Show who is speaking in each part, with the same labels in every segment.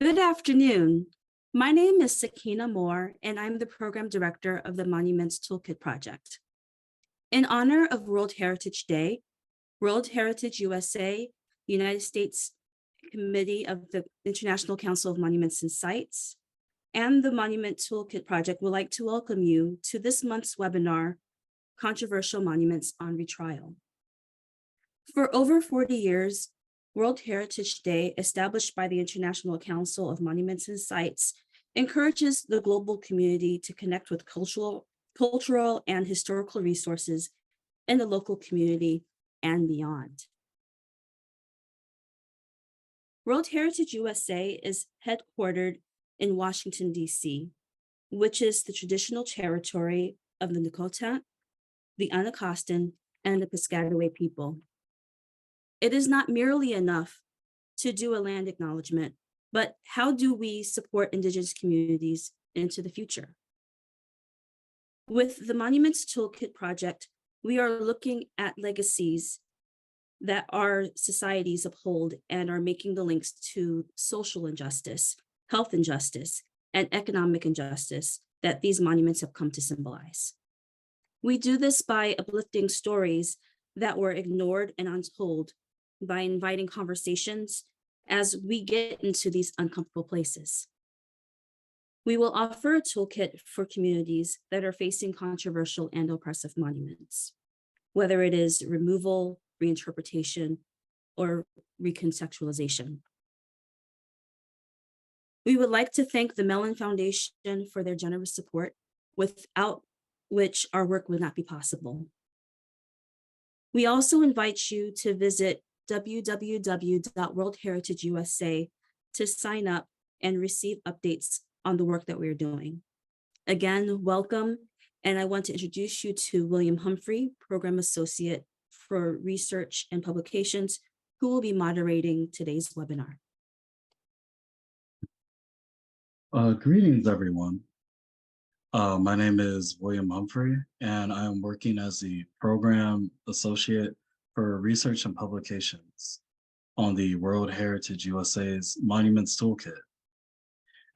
Speaker 1: Good afternoon. My name is Sakina Moore, and I'm the Program Director of the Monuments Toolkit Project. In honor of World Heritage Day, World Heritage USA, United States Committee of the International Council of Monuments and Sites, and the Monument Toolkit Project would like to welcome you to this month's webinar, Controversial Monuments on Retrial. For over 40 years, World Heritage Day, established by the International Council of Monuments and Sites, encourages the global community to connect with cultural and historical resources in the local community and beyond. World Heritage USA is headquartered in Washington, D.C., which is the traditional territory of the Lakota, the Anacostan, and the Piscataway people. It is not merely enough to do a land acknowledgement, but how do we support Indigenous communities into the future? With the Monuments Toolkit Project, we are looking at legacies that our societies uphold and are making the links to social injustice, health injustice, and economic injustice that these monuments have come to symbolize. We do this by uplifting stories that were ignored and untold, by inviting conversations as we get into these uncomfortable places. We will offer a toolkit for communities that are facing controversial and oppressive monuments, whether it is removal, reinterpretation, or recontextualization. We would like to thank the Mellon Foundation for their generous support, without which our work would not be possible. We also invite you to visit www.worldheritageusa to sign up and receive updates on the work that we're doing. Again, welcome, and I want to introduce you to William Humphrey, Program Associate for Research and Publications, who will be moderating today's webinar.
Speaker 2: Greetings, everyone. My name is William Humphrey, and I am working as the Program Associate for Research and Publications on the World Heritage USA's Monuments Toolkit.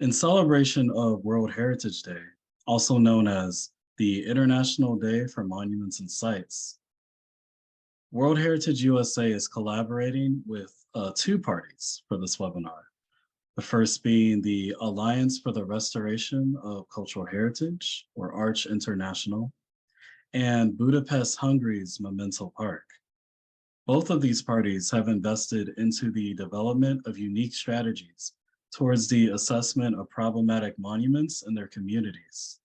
Speaker 2: In celebration of World Heritage Day, also known as the International Day for Monuments and Sites, World Heritage USA is collaborating with two parties for this webinar. The first being the Alliance for the Restoration of Cultural Heritage, or ARCH International, and Budapest, Hungary's Memento Park. Both of these parties have invested into the development of unique strategies towards the assessment of problematic monuments in their communities.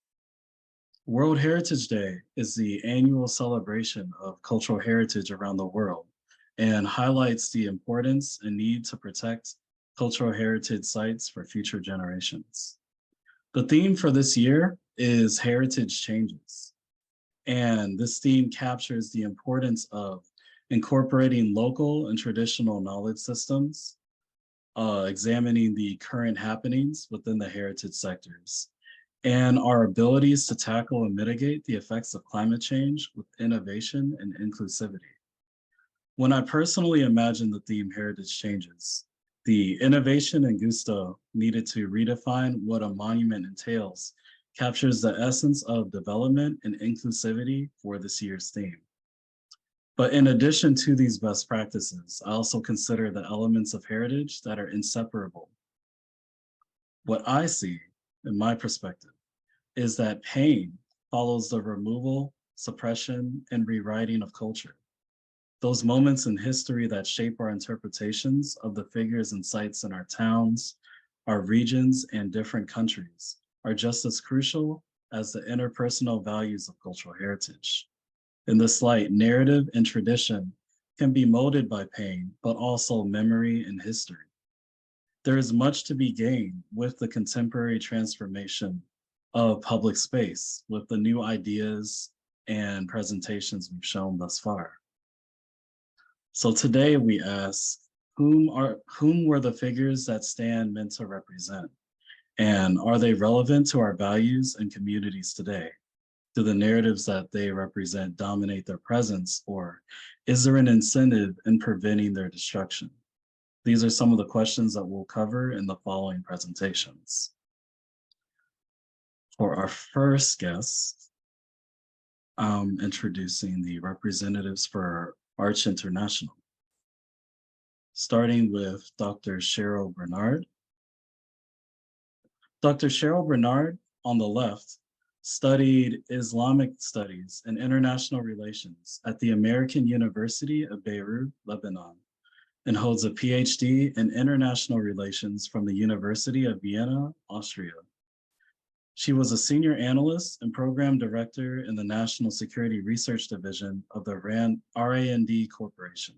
Speaker 2: World Heritage Day is the annual celebration of cultural heritage around the world and highlights the importance and need to protect cultural heritage sites for future generations. The theme for this year is Heritage Changes, and this theme captures the importance of incorporating local and traditional knowledge systems, examining the current happenings within the heritage sectors, and our abilities to tackle and mitigate the effects of climate change with innovation and inclusivity. When I personally imagine the theme Heritage Changes, the innovation and gusto needed to redefine what a monument entails captures the essence of development and inclusivity for this year's theme. But in addition to these best practices, I also consider the elements of heritage that are inseparable. What I see, in my perspective, is that pain follows the removal, suppression, and rewriting of culture. Those moments in history that shape our interpretations of the figures and sites in our towns, our regions, and different countries are just as crucial as the interpersonal values of cultural heritage. In this light, narrative and tradition can be molded by pain, but also memory and history. There is much to be gained with the contemporary transformation of public space, with the new ideas and presentations we've shown thus far. So today we ask, whom were the figures that stand meant to represent? And are they relevant to our values and communities today? Do the narratives that they represent dominate their presence, or is there an incentive in preventing their destruction? These are some of the questions that we'll cover in the following presentations. For our first guest, I'm introducing the representatives for Arch International, starting with Dr. Cheryl Benard. Dr. Cheryl Benard, on the left, studied Islamic studies and international relations at the American University of Beirut, Lebanon, and holds a PhD in international relations from the University of Vienna, Austria. She was a senior analyst and program director in the National Security Research Division of the RAND Corporation.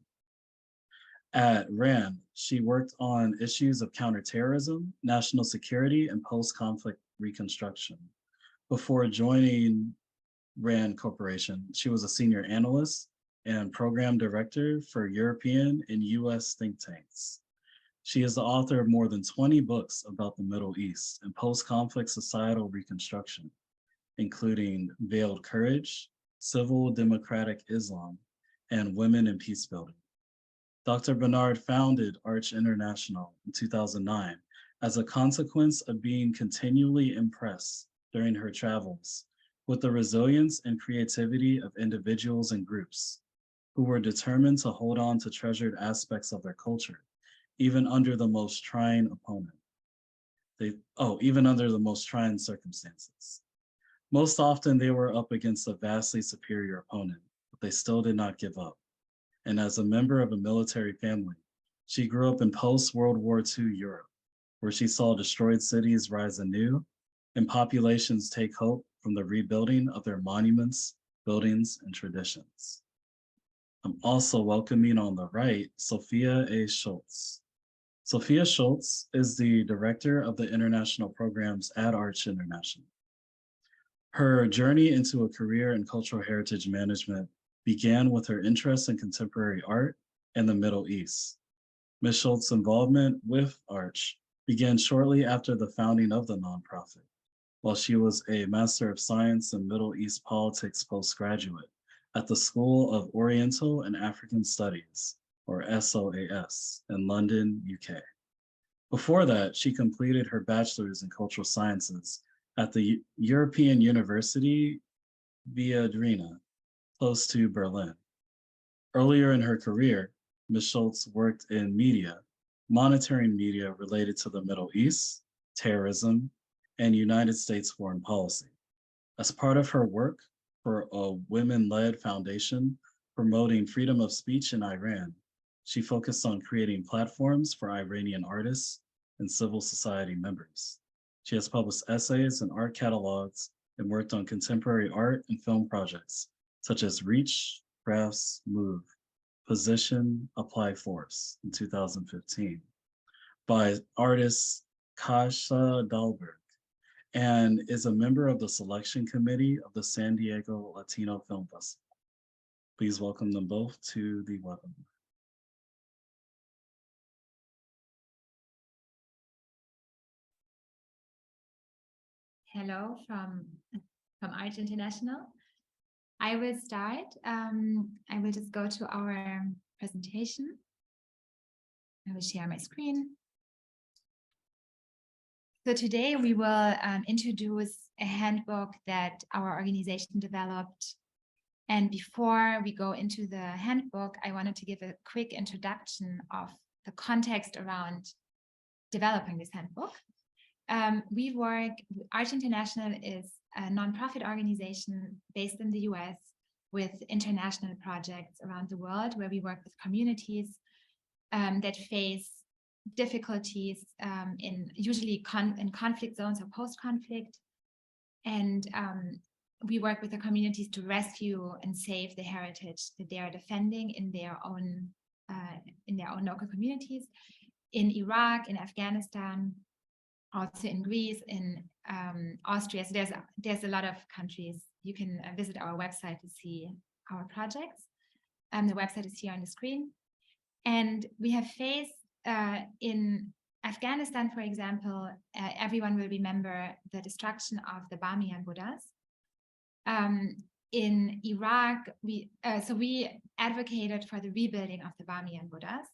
Speaker 2: At RAND, she worked on issues of counterterrorism, national security, and post-conflict reconstruction. Before joining RAND Corporation, she was a senior analyst and program director for European and US think tanks. She is the author of more than 20 books about the Middle East and post-conflict societal reconstruction, including Veiled Courage, Civil Democratic Islam, and Women in Peacebuilding. Dr. Benard founded Arch International in 2009 as a consequence of being continually impressed during her travels with the resilience and creativity of individuals and groups who were determined to hold on to treasured aspects of their culture, even under the most trying even under the most trying circumstances. Most often they were up against a vastly superior opponent, but they still did not give up. And as a member of a military family, she grew up in post-World War II Europe, where she saw destroyed cities rise anew and populations take hope from the rebuilding of their monuments, buildings, and traditions. I'm also welcoming on the right, Sophia A. Schultz. Sophia Schultz is the director of the international programs at Arch International. Her journey into a career in cultural heritage management began with her interest in contemporary art and the Middle East. Ms. Schultz's involvement with Arch began shortly after the founding of the nonprofit, while she was a Master of Science in Middle East Politics postgraduate at the School of Oriental and African Studies, or SOAS, in London, UK. Before that, she completed her bachelor's in cultural sciences at the European University Viadrina, close to Berlin. Earlier in her career, Ms. Schultz worked in media, monitoring media related to the Middle East, terrorism, and United States foreign policy. As part of her work for a women-led foundation promoting freedom of speech in Iran, she focused on creating platforms for Iranian artists and civil society members. She has published essays and art catalogs and worked on contemporary art and film projects such as Reach, Crafts, Move, Position, Apply Force in 2015 by artist Kasha Dahlberg, and is a member of the selection committee of the San Diego Latino Film Festival. Please welcome them both to the webinar.
Speaker 3: Hello from Arch International. I will start. I will just go to our presentation. I will share my screen. So today we will introduce a handbook that our organization developed. And before we go into the handbook, I wanted to give a quick introduction of the context around developing this handbook. Arch International is a nonprofit organization based in the US with international projects around the world, where we work with communities that face difficulties usually in conflict zones or post-conflict. And we work with the communities to rescue and save the heritage that they are defending in their own local communities, in Iraq, in Afghanistan, also in Greece, in Austria. So there's a lot of countries. You can visit our website to see our projects. The website is here on the screen. And we have faced in Afghanistan, for example, everyone will remember the destruction of the Bamiyan Buddhas. In Iraq, we advocated for the rebuilding of the Bamiyan Buddhas.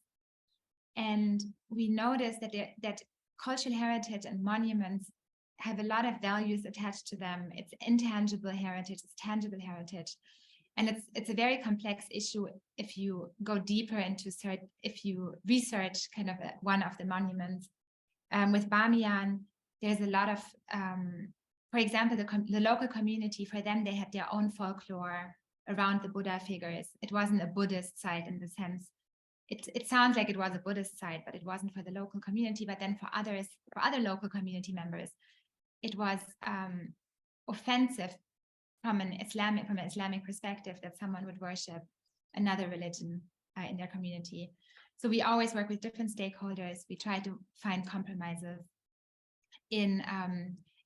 Speaker 3: And we noticed that cultural heritage and monuments have a lot of values attached to them. It's intangible heritage, it's tangible heritage. And it's a very complex issue if you go deeper into if you research kind of one of the monuments. With Bamiyan, there's a lot of, for example, the local community, for them, they had their own folklore around the Buddha figures. It wasn't a Buddhist site in the sense, it sounds like it was a Buddhist site, but it wasn't for the local community. But then for other local community members, it was offensive from an Islamic perspective that someone would worship another religion in their community. So we always work with different stakeholders. We try to find compromises. In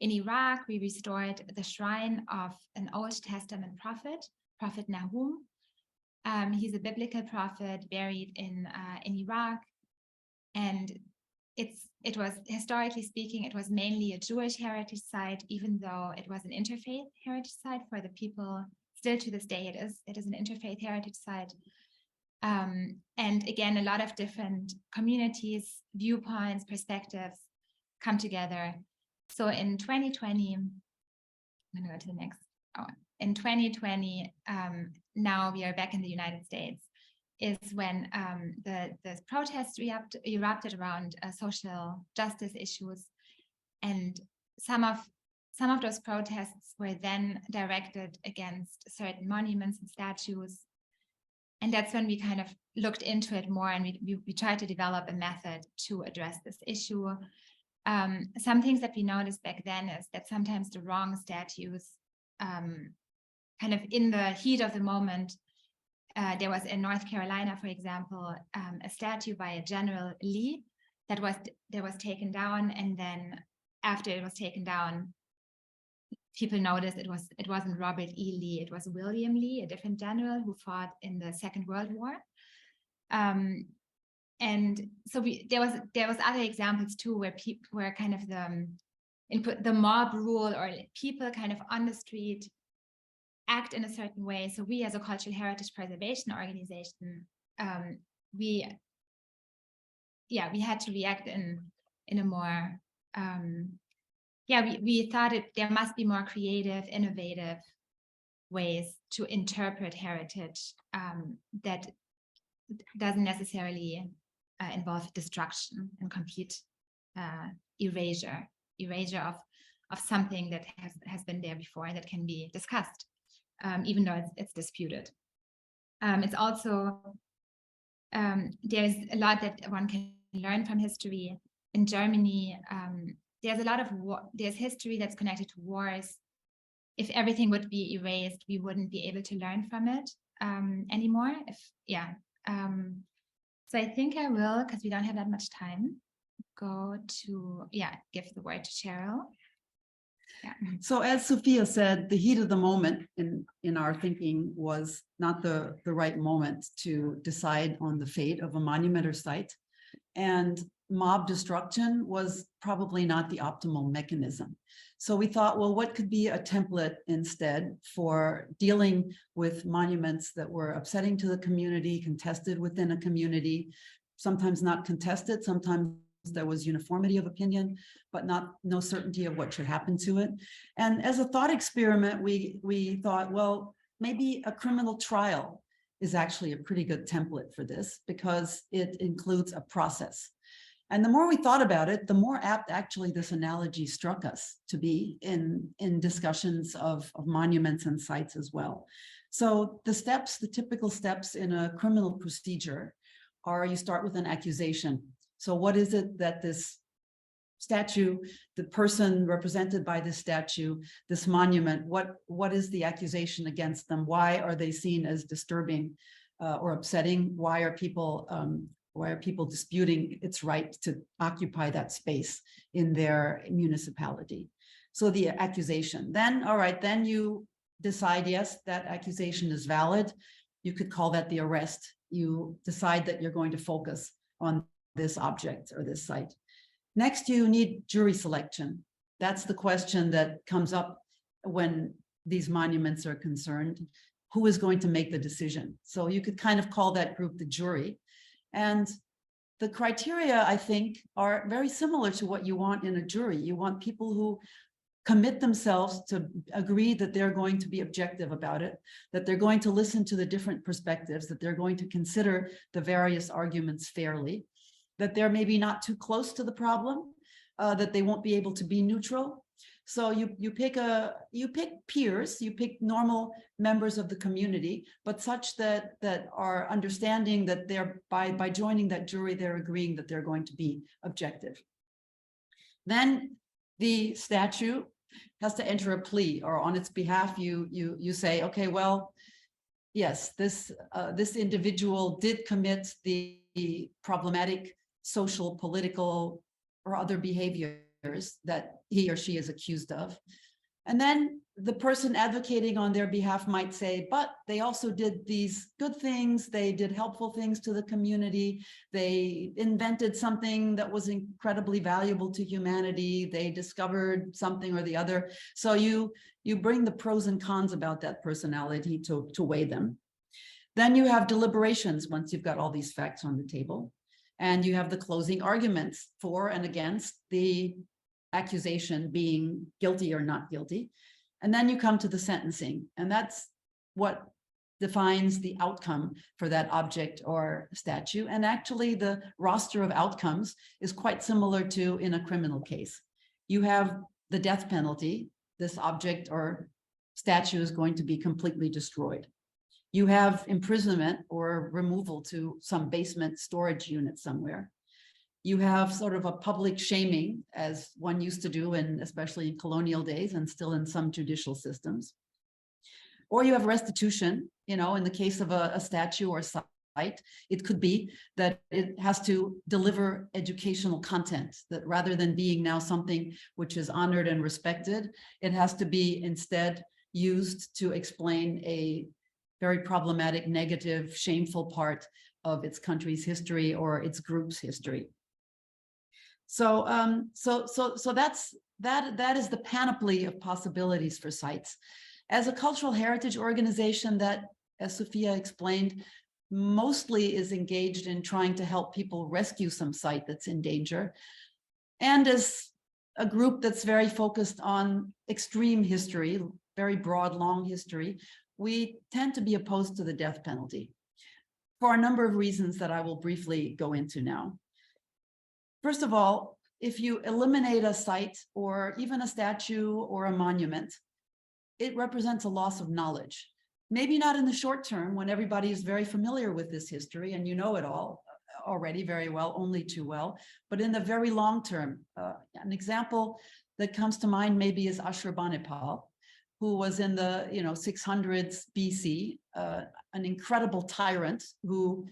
Speaker 3: Iraq, we restored the shrine of an Old Testament prophet, Prophet Nahum. He's a biblical prophet buried in Iraq, and it was, historically speaking, it was mainly a Jewish heritage site, even though it was an interfaith heritage site for the people. Still to this day, it is an interfaith heritage site. And again, a lot of different communities, viewpoints, perspectives come together. So in 2020, I'm going to go to the next. Oh, in 2020, now we are back in the United States, is when the protests erupted around social justice issues, and some of those protests were then directed against certain monuments and statues. And that's when we kind of looked into it more, and we tried to develop a method to address this issue. Some things that we noticed back then is that sometimes the wrong statues, kind of in the heat of the moment, there was in North Carolina, for example, a statue by a General Lee that was taken down, and then after it was taken down, people noticed it wasn't Robert E. Lee, it was William Lee, a different general who fought in the Second World War. And so there was other examples too, where kind of the mob rule, or people kind of on the street act in a certain way. So we, as a cultural heritage preservation organization, we had to react in a more we thought there must be more creative, innovative ways to interpret heritage that doesn't necessarily involve destruction and complete erasure of something that has been there before, that can be discussed, even though it's disputed. It's also, there's a lot that one can learn from history. In Germany, there's a lot of there's history that's connected to wars. If everything would be erased, we wouldn't be able to learn from it anymore. So I think I will, because we don't have that much time, go to, give the word to Cheryl. Yeah.
Speaker 4: So as Sophia said, the heat of the moment in our thinking was not the right moment to decide on the fate of a monument or site. And mob destruction was probably not the optimal mechanism. So we thought, well, what could be a template instead for dealing with monuments that were upsetting to the community, contested within a community, sometimes not contested, sometimes there was uniformity of opinion, but no certainty of what should happen to it. And as a thought experiment, we thought, well, maybe a criminal trial is actually a pretty good template for this, because it includes a process. And the more we thought about it, the more apt actually this analogy struck us to be in discussions of monuments and sites as well. So the typical steps in a criminal procedure are, you start with an accusation. So what is it that this statue, the person represented by this statue, this monument, what is the accusation against them? Why are they seen as disturbing or upsetting? Why are people disputing its right to occupy that space in their municipality? So the accusation. Then, all right, then you decide, yes, that accusation is valid. You could call that the arrest. You decide that you're going to focus on this object or this site. Next, you need jury selection. That's the question that comes up when these monuments are concerned. Who is going to make the decision? So you could kind of call that group the jury. And the criteria, I think, are very similar to what you want in a jury. You want people who commit themselves to agree that they're going to be objective about it, that they're going to listen to the different perspectives, that they're going to consider the various arguments fairly, that they're maybe not too close to the problem, that they won't be able to be neutral. So you pick peers, you pick normal members of the community, but such that are understanding that they're by joining that jury, they're agreeing that they're going to be objective. Then the statute has to enter a plea, or on its behalf, you say, okay, well, yes, this individual did commit the problematic social, political, or other behaviors that he or she is accused of. And then the person advocating on their behalf might say, but they also did these good things. They did helpful things to the community. They invented something that was incredibly valuable to humanity. They discovered something or the other. So you bring the pros and cons about that personality to weigh them. Then you have deliberations once you've got all these facts on the table. And you have the closing arguments for and against the accusation being guilty or not guilty. And then you come to the sentencing, and that's what defines the outcome for that object or statute. And actually the roster of outcomes is quite similar to in a criminal case. You have the death penalty. This object or statute is going to be completely destroyed. You have imprisonment or removal to some basement storage unit somewhere. You have sort of a public shaming, as one used to do, and especially in colonial days and still in some judicial systems. Or you have restitution, in the case of a statue or site, it could be that it has to deliver educational content, that rather than being now something which is honored and respected, it has to be instead used to explain a very problematic, negative, shameful part of its country's history or its group's history. So that is the panoply of possibilities for sites. As a cultural heritage organization that, as Sophia explained, mostly is engaged in trying to help people rescue some site that's in danger, and as a group that's very focused on extreme history, very broad, long history, we tend to be opposed to the death penalty for a number of reasons that I will briefly go into now. First of all, if you eliminate a site or even a statue or a monument, it represents a loss of knowledge. Maybe not in the short term when everybody is very familiar with this history and you know it all already very well, only too well, but in the very long term. An example that comes to mind maybe is Ashurbanipal, who was in the 600s BC, an incredible tyrant who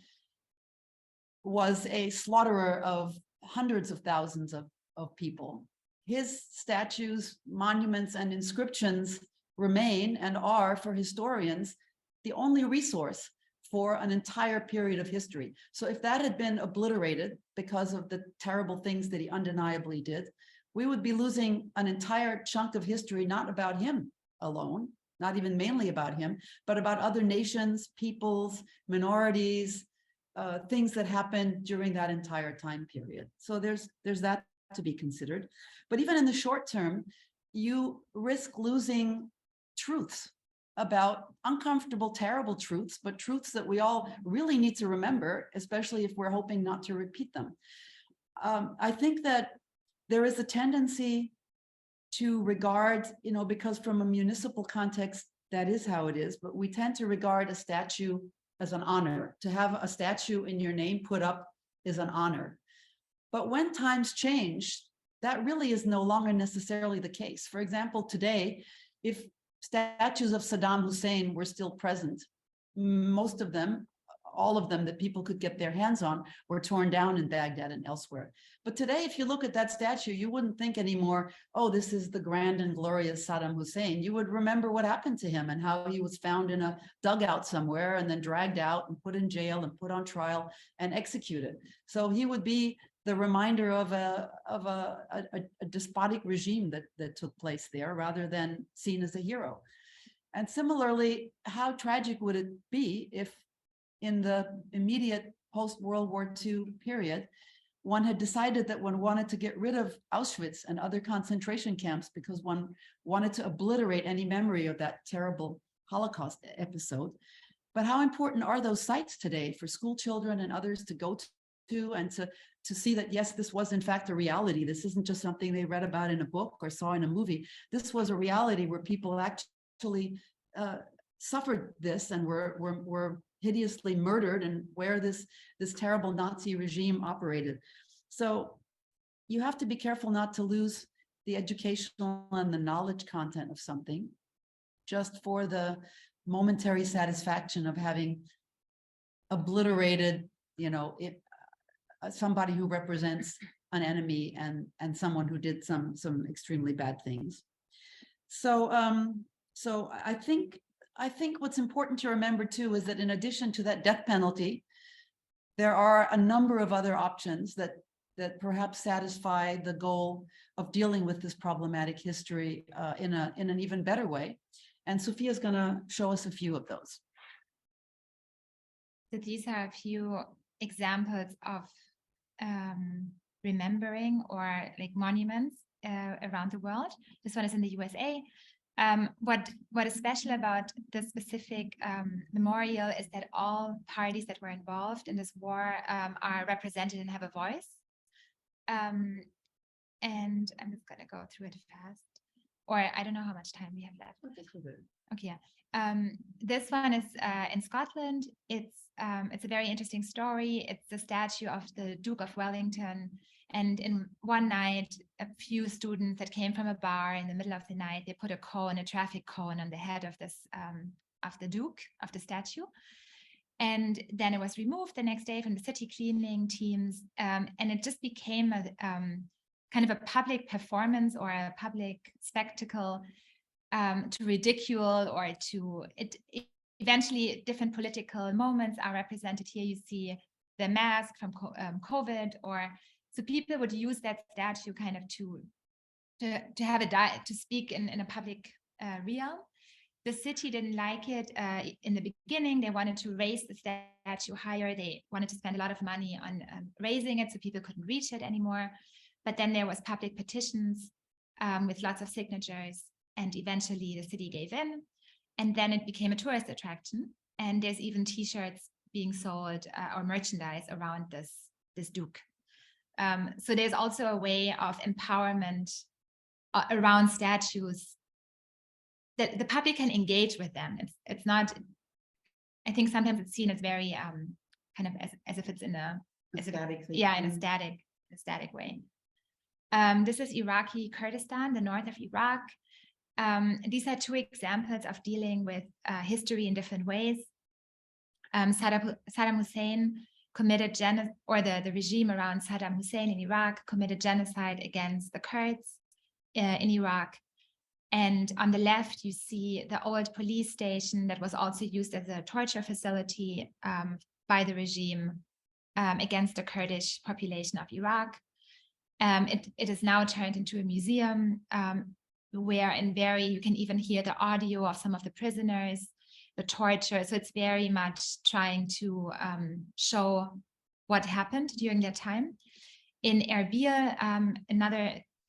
Speaker 4: was a slaughterer of hundreds of thousands of people. His statues, monuments, and inscriptions remain and are, for historians, the only resource for an entire period of history. So if that had been obliterated because of the terrible things that he undeniably did, we would be losing an entire chunk of history, not about him alone, not even mainly about him, but about other nations, peoples, minorities, things that happened during that entire time period. So there's that to be considered. But even in the short term, you risk losing truths about uncomfortable, terrible truths, but truths that we all really need to remember, especially if we're hoping not to repeat them. I think that there is a tendency to regard, because from a municipal context, that is how it is, but we tend to regard a statue as an honor. To have a statue in your name put up is an honor. But when times change, that really is no longer necessarily the case. For example, today, if statues of Saddam Hussein were still present, most of them, all of them that people could get their hands on, were torn down in Baghdad and elsewhere. But today, if you look at that statue, you wouldn't think anymore, oh, this is the grand and glorious Saddam Hussein. You would remember what happened to him and how he was found in a dugout somewhere and then dragged out and put in jail and put on trial and executed. So he would be the reminder of a despotic regime that took place there rather than seen as a hero. And similarly, how tragic would it be if in the immediate post-World War II period, one had decided that one wanted to get rid of Auschwitz and other concentration camps because one wanted to obliterate any memory of that terrible Holocaust episode. But how important are those sites today for school children and others to go to and to see that, yes, this was in fact a reality. This isn't just something they read about in a book or saw in a movie. This was a reality where people actually suffered this and were hideously murdered, and where this terrible Nazi regime operated. So you have to be careful not to lose the educational and the knowledge content of something just for the momentary satisfaction of having obliterated, somebody who represents an enemy and someone who did some extremely bad things. So I think what's important to remember too is that in addition to that death penalty, there are a number of other options that perhaps satisfy the goal of dealing with this problematic history in an even better way. And Sophia is going to show us a few of those.
Speaker 3: So these are a few examples of remembering or like monuments around the world. This one is in the USA. What is special about this specific memorial is that all parties that were involved in this war are represented and have a voice. And I'm just going to go through it fast. Or I don't know how much time we have left. Okay, yeah. This one is in Scotland. It's a very interesting story. It's the statue of the Duke of Wellington. And in one night, a few students that came from a bar in the middle of the night, they put a traffic cone on the head of this, of the Duke, of the statue. And then it was removed the next day from the city cleaning teams. And it just became a kind of a public performance or a public spectacle to ridicule or to eventually different political moments are represented here. You see the mask from COVID, or so people would use that statue kind of to have to speak in a public realm. The city didn't like it in the beginning. They wanted to raise the statue higher. They wanted to spend a lot of money on raising it so people couldn't reach it anymore. But then there was public petitions with lots of signatures, and eventually the city gave in, and then it became a tourist attraction. And there's even T-shirts being sold or merchandise around this Duke. So there's also a way of empowerment around statues that the public can engage with them. It's not, I think sometimes it's seen as very kind of as if it's in a static way. This is Iraqi Kurdistan, the north of Iraq. These are two examples of dealing with history in different ways. Saddam Hussein committed genocide, or the regime around Saddam Hussein in Iraq committed genocide against the Kurds in Iraq. And on the left, you see the old police station that was also used as a torture facility by the regime against the Kurdish population of Iraq. It is now turned into a museum where you can even hear the audio of some of the prisoners, the torture. So it's very much trying to show what happened during that time. In Erbil,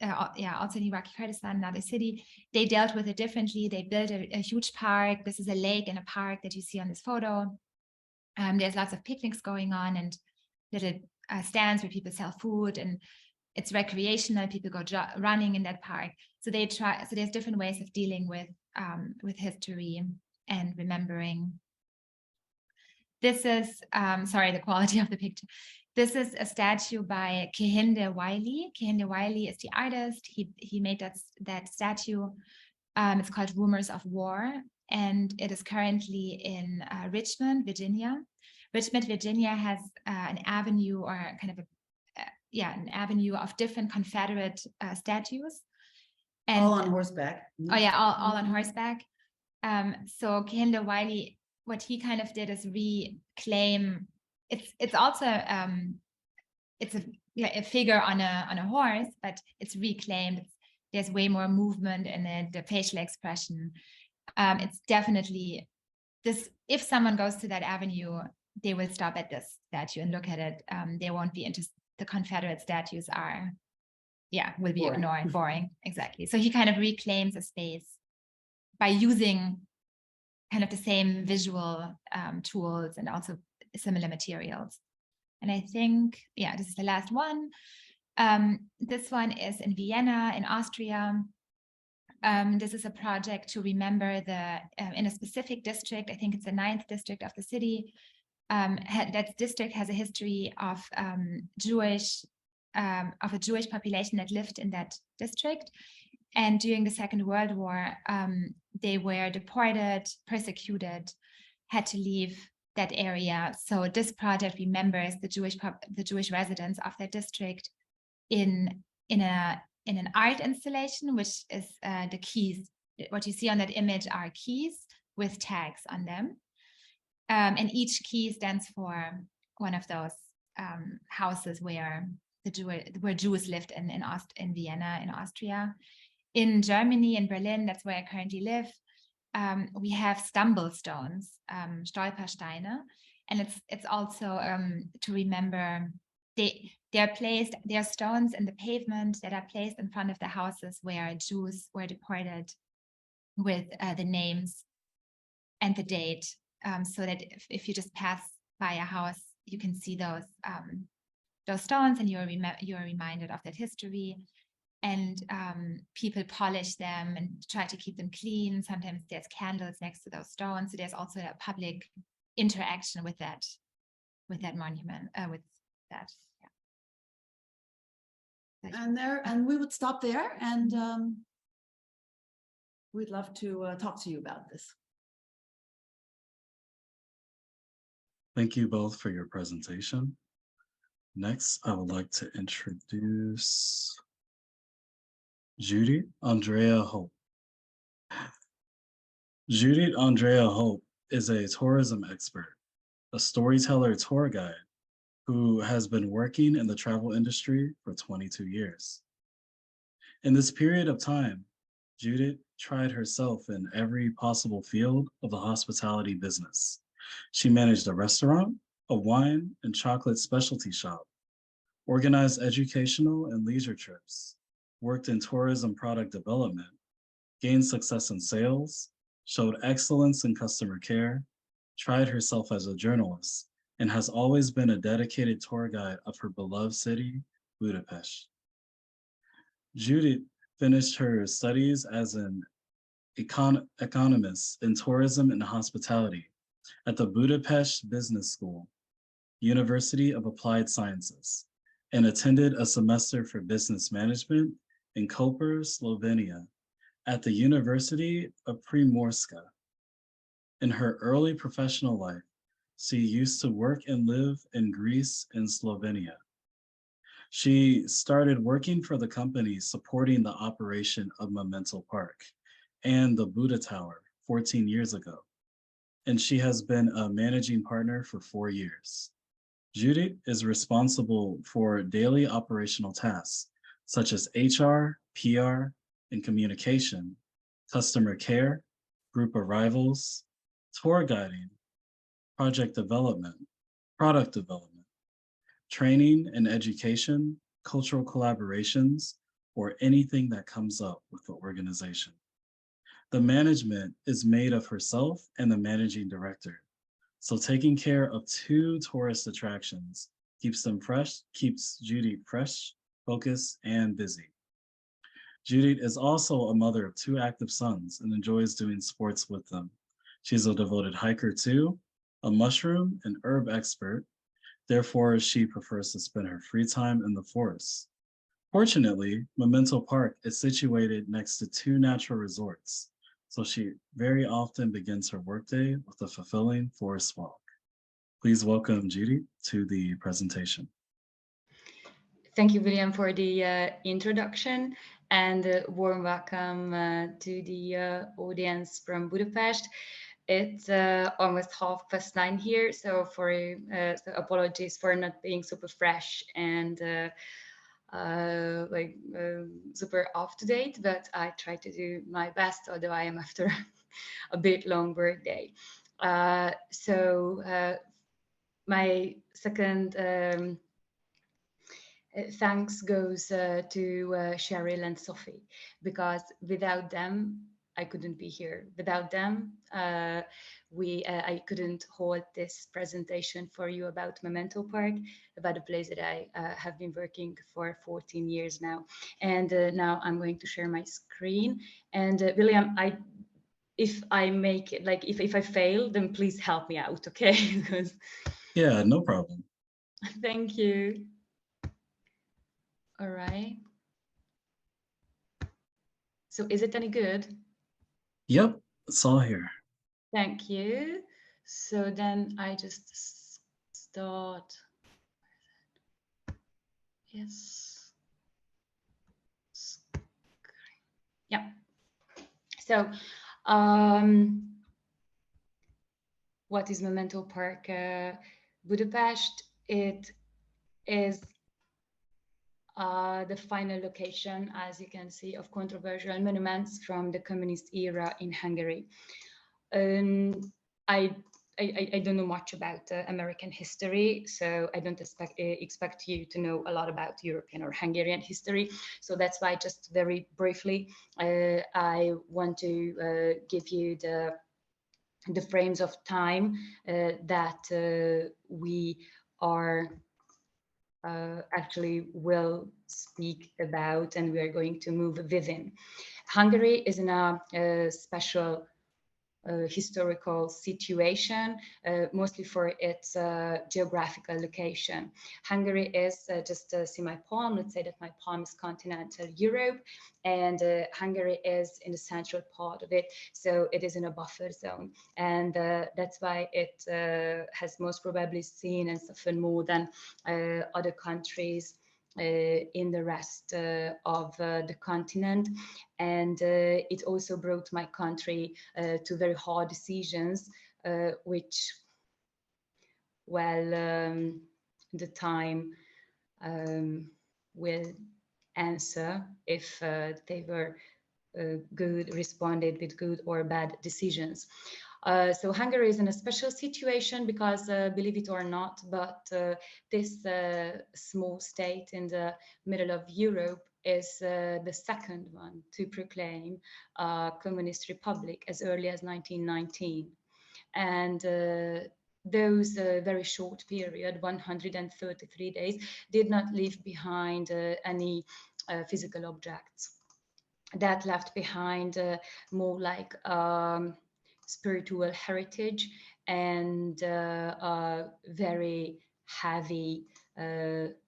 Speaker 3: also in Iraqi Kurdistan, another city, they dealt with it differently. They built a huge park. This is a lake and a park that you see on this photo. There's lots of picnics going on and little stands where people sell food, and it's recreational. People go running in that park. So there's different ways of dealing with history and remembering. This is, sorry, the quality of the picture. This is a statue by Kehinde Wiley. Kehinde Wiley is the artist. He made that statue. It's called Rumors of War, and it is currently in Richmond, Virginia. Richmond, Virginia has an avenue, or kind of an avenue of different Confederate statues. And,
Speaker 4: all on horseback.
Speaker 3: Oh yeah, all on horseback. So Kehinde Wiley, what he kind of did is reclaim. It's also it's a figure on a horse, but it's reclaimed. There's way more movement in it, the facial expression. It's definitely this. If someone goes to that avenue, they will stop at this statue and look at it. They won't be into the Confederate statues are, will be
Speaker 4: Boring.
Speaker 3: ignored, boring, exactly. So he kind of reclaims a space by using kind of the same visual tools and also similar materials. And I think, this is the last one. This one is in Vienna, in Austria. This is a project to remember in a specific district, I think it's the 9th district of the city. That district has a history of a Jewish population that lived in that district. And during the Second World War, they were deported, persecuted, had to leave that area. So this project remembers the Jewish residents of that district in an art installation, which is the keys. What you see on that image are keys with tags on them. And each key stands for one of those houses where Jews lived in Vienna, in Austria. In Germany, in Berlin, that's where I currently live, we have stumble stones, Stolpersteine, and it's also to remember they are stones in the pavement that are placed in front of the houses where Jews were deported, with the names and the date, so that if you just pass by a house, you can see those stones and you're reminded of that history. And people polish them and try to keep them clean. Sometimes there's candles next to those stones. So there's also a public interaction with that monument, with that. Yeah.
Speaker 4: And we would stop there, and we'd love to talk to you about this.
Speaker 2: Thank you both for your presentation. Next, I would like to introduce Judith Andrea Hope. Judith Andrea Hope is a tourism expert, a storyteller tour guide who has been working in the travel industry for 22 years. In this period of time, Judith tried herself in every possible field of the hospitality business. She managed a restaurant, a wine and chocolate specialty shop, organized educational and leisure trips, worked in tourism product development, gained success in sales, showed excellence in customer care, tried herself as a journalist, and has always been a dedicated tour guide of her beloved city, Budapest. Judith finished her studies as an economist in tourism and hospitality at the Budapest Business School, University of Applied Sciences, and attended a semester for business management in Koper, Slovenia, at the University of Primorska. In her early professional life, she used to work and live in Greece and Slovenia. She started working for the company supporting the operation of Memento Park and the Buddha Tower 14 years ago, and she has been a managing partner for 4 years. Judith is responsible for daily operational tasks such as HR, PR, and communication, customer care, group arrivals, tour guiding, project development, product development, training and education, cultural collaborations, or anything that comes up with the organization. The management is made of herself and the managing director. So taking care of 2 tourist attractions keeps Judy fresh, focused, and busy. Judy is also a mother of 2 active sons and enjoys doing sports with them. She's a devoted hiker too, a mushroom and herb expert. Therefore, she prefers to spend her free time in the forest. Fortunately, Memento Park is situated next to 2 natural resorts, so she very often begins her workday with a fulfilling forest walk. Please welcome Judy to the presentation.
Speaker 5: Thank you, William, for the introduction, and a warm welcome to the audience from Budapest. It's almost 9:30 here, so so apologies for not being super fresh and super up to date, but I try to do my best, although I am after a bit long work day. my second thanks goes to Cheryl and Sophie, because without them, I couldn't be here. Without them, I couldn't hold this presentation for you about Memento Park, about a place that I have been working for 14 years now. And now I'm going to share my screen. And William, if I make it, like if I fail, then please help me out, okay? Because
Speaker 2: Yeah, no problem.
Speaker 5: thank you. All right. So is it any good?
Speaker 2: Yep, it's all here.
Speaker 5: Thank you. So then I just start. Yes. Yeah. So what is Memento Park Budapest? It is the final location, as you can see, of controversial monuments from the communist era in Hungary. I don't know much about American history, so I don't expect you to know a lot about European or Hungarian history. So that's why, just very briefly, I want to give you the frames of time that we are actually will speak about, and we are going to move within. Hungary is in a special historical situation, mostly for its geographical location. Hungary is, just see my palm, let's say that my palm is continental Europe, and Hungary is in the central part of it, so it is in a buffer zone. And that's why it has most probably seen and suffered more than other countries in the rest of the continent. And it also brought my country to very hard decisions, which, well, the time will answer if they were responded with good or bad decisions. So Hungary is in a special situation because, believe it or not, but this small state in the middle of Europe is the second one to proclaim a communist republic as early as 1919. And those very short period, 133 days, did not leave behind any physical objects. That left behind more like spiritual heritage and a very heavy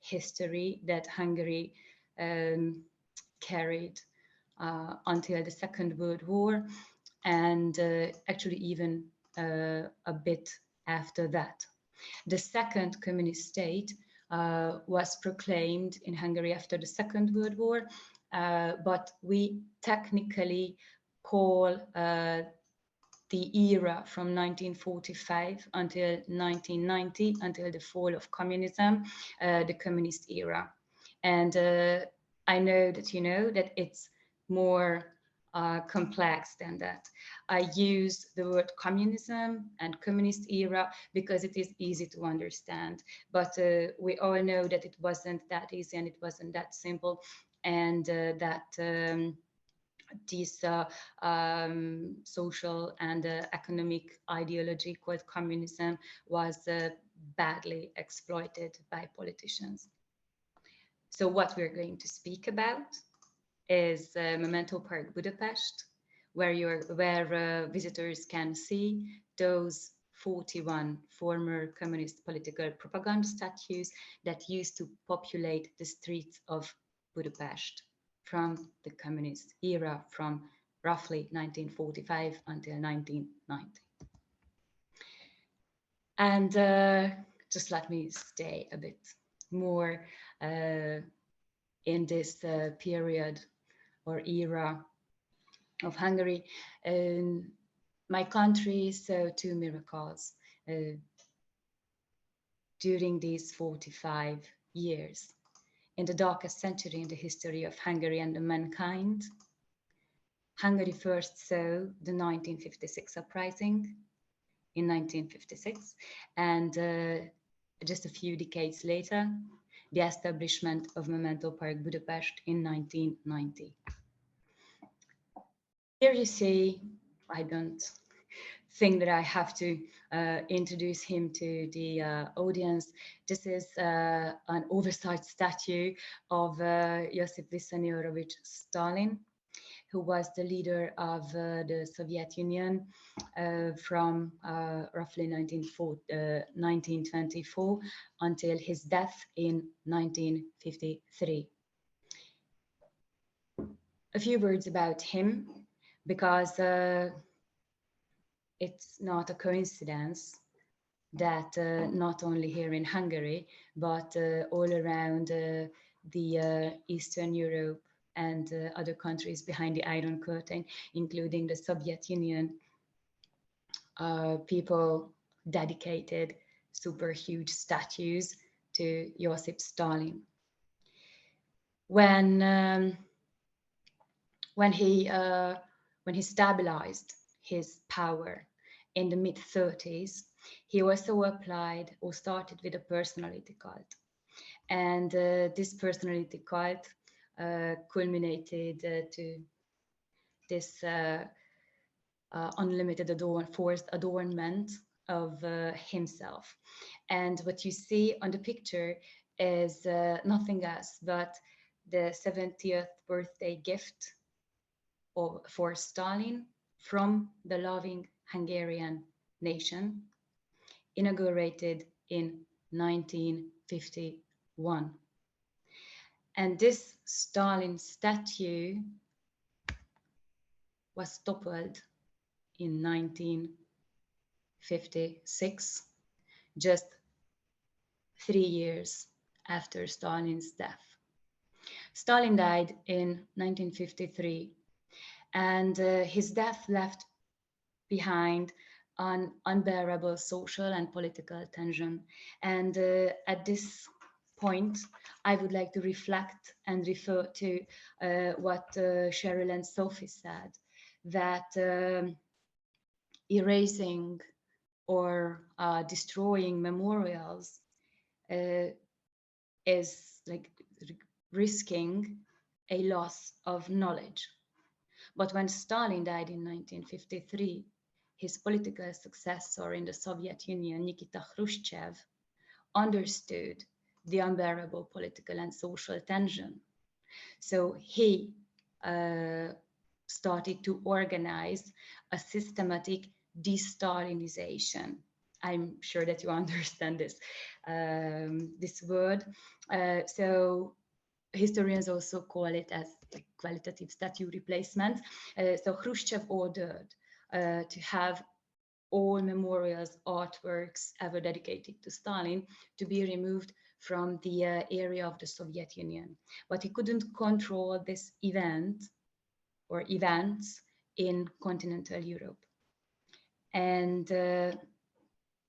Speaker 5: history that Hungary carried until the Second World War, and actually even a bit after that. The second communist state was proclaimed in Hungary after the Second World War, but we technically call the era from 1945 until 1990, until the fall of communism, the communist era. And I know that you know that it's more complex than that. I use the word communism and communist era because it is easy to understand, but we all know that it wasn't that easy and it wasn't that simple, and that this social and economic ideology called communism was badly exploited by politicians. So what we're going to speak about is Memento Park Budapest, where visitors can see those 41 former communist political propaganda statues that used to populate the streets of Budapest from the communist era, from roughly 1945 until 1990. And just let me stay a bit more in this period or era of Hungary. My country saw two miracles during these 45 years. In the darkest century in the history of Hungary and the mankind, Hungary first saw the 1956 uprising in 1956, and just a few decades later, the establishment of Memento Park Budapest in 1990. Here you see, I don't think that I have to introduce him to the audience. This is an oversized statue of Josip Vissarionovich Stalin, who was the leader of the Soviet Union from roughly 1924 until his death in 1953. A few words about him, because it's not a coincidence that not only here in Hungary, but all around the Eastern Europe and other countries behind the Iron Curtain, including the Soviet Union, people dedicated super huge statues to Josip Stalin. When he stabilized his power in the mid-30s, he also applied or started with a personality cult. And this personality cult culminated to this unlimited forced adornment of himself. And what you see on the picture is nothing else but the 70th birthday gift for Stalin from the loving Hungarian nation, inaugurated in 1951. And this Stalin statue was toppled in 1956, just 3 years after Stalin's death. Stalin died in 1953, and his death left behind an unbearable social and political tension. And at this point, I would like to reflect and refer to what Cheryl and Sophie said, that erasing or destroying memorials is like risking a loss of knowledge. But when Stalin died in 1953, his political successor in the Soviet Union, Nikita Khrushchev, understood the unbearable political and social tension. So he started to organize a systematic de-Stalinization. I'm sure that you understand this, this word. So historians also call it as like qualitative statue replacement. So Khrushchev ordered to have all memorials, artworks ever dedicated to Stalin to be removed from the area of the Soviet Union. But he couldn't control this event or events in continental Europe. And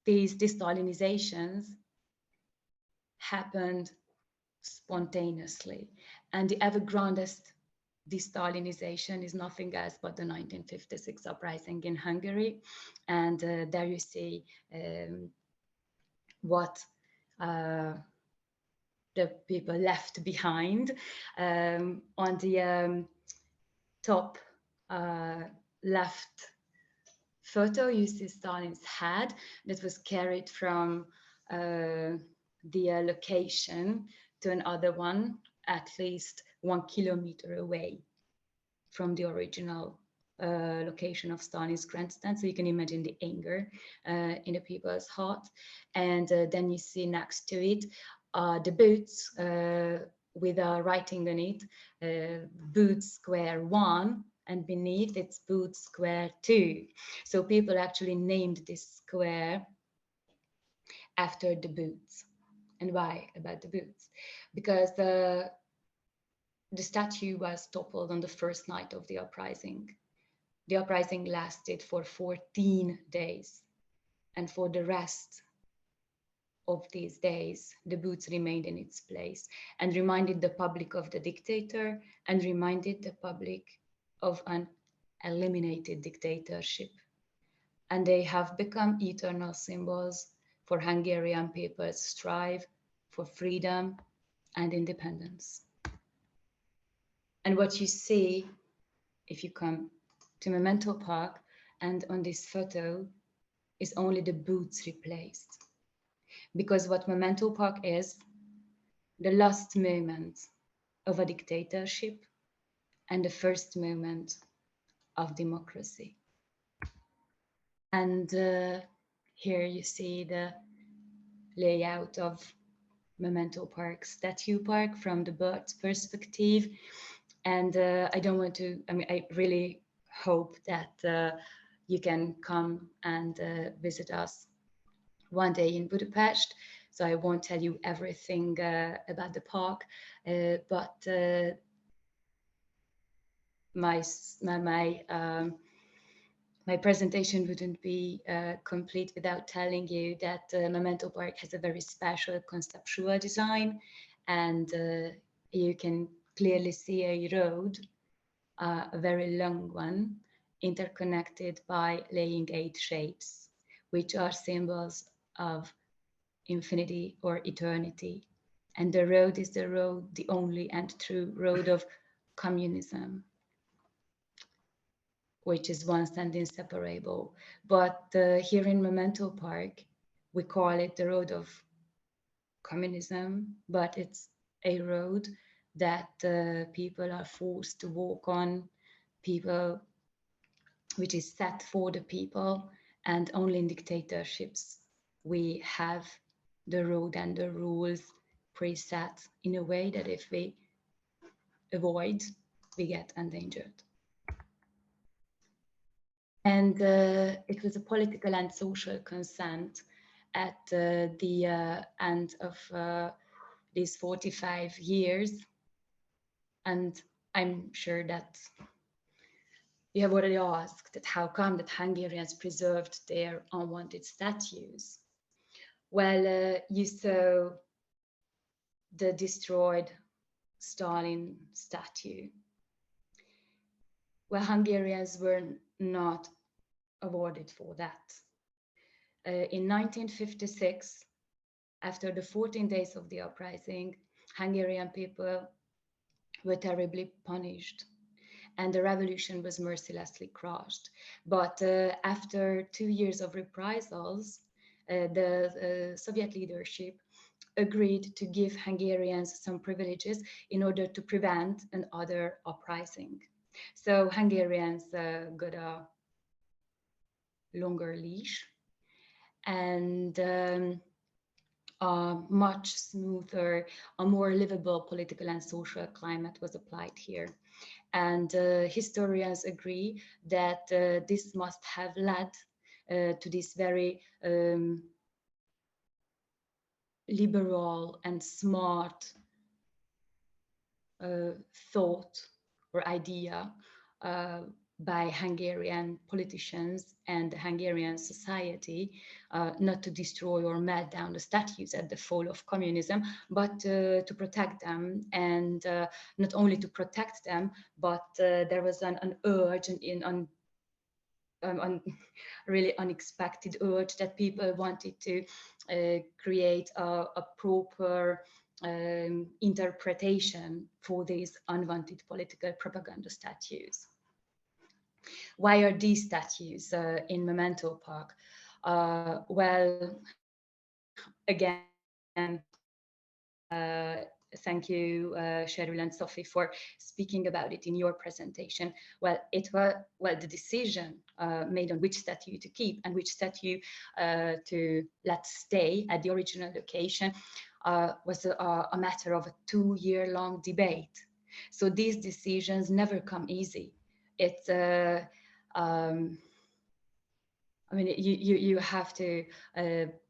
Speaker 5: these de-Stalinizations happened spontaneously. And the ever grandest de-Stalinization is nothing else but the 1956 uprising in Hungary. And there you see what the people left behind. On the top left photo, you see Stalin's head that was carried from the location to another one, at least 1 kilometer away from the original location of Stalin's grandstand. So you can imagine the anger in the people's heart. And then you see next to it the boots with a writing on it, boot square 1, and beneath it's boot square 2. So people actually named this square after the boots. And why about the boots? Because the statue was toppled on the first night of the uprising. The uprising lasted for 14 days. And for the rest of these days, the boots remained in its place and reminded the public of the dictator and reminded the public of an eliminated dictatorship. And they have become eternal symbols for Hungarian people's strive for freedom and independence. And what you see if you come to Memento Park and on this photo is only the boots replaced. Because what Memento Park is, the last moment of a dictatorship and the first moment of democracy. And here you see the layout of Memento Park Statue Park from the bird's perspective. And I don't want to, I mean, I really hope that you can come and visit us one day in Budapest. So I won't tell you everything about the park, but my presentation wouldn't be complete without telling you that Memento Park has a very special conceptual design, and you can clearly see a road, a very long one, interconnected by laying 8 shapes, which are symbols of infinity or eternity. And the road is the road, the only and true road of communism, which is once and inseparable. But here in Memento Park, we call it the road of communism, but it's a road that people are forced to walk on, people, which is set for the people, and only in dictatorships we have the road and the rules preset in a way that if we avoid, we get endangered. And it was a political and social consent at the end of these 45 years. And I'm sure that you have already asked that how come that Hungarians preserved their unwanted statues? Well, you saw the destroyed Stalin statue. Well, Hungarians were not awarded for that. In 1956, after the 14 days of the uprising, Hungarian people were terribly punished and the revolution was mercilessly crushed. But after 2 years of reprisals, the Soviet leadership agreed to give Hungarians some privileges in order to prevent another uprising. So Hungarians got a longer leash, and a much smoother, a more livable political and social climate was applied here. And historians agree that this must have led to this very liberal and smart thought or idea by Hungarian politicians and the Hungarian society, not to destroy or melt down the statues at the fall of communism, but to protect them. And not only to protect them, but there was an urge and really unexpected urge that people wanted to create a proper interpretation for these unwanted political propaganda statues. Why are these statues in Memento Park? Well, again, thank you, Cheryl and Sophie, for speaking about it in your presentation. Well, it was the decision made on which statue to keep and which statue to let stay at the original location was a matter of a 2-year-long debate. So these decisions never come easy. It's I mean, you have to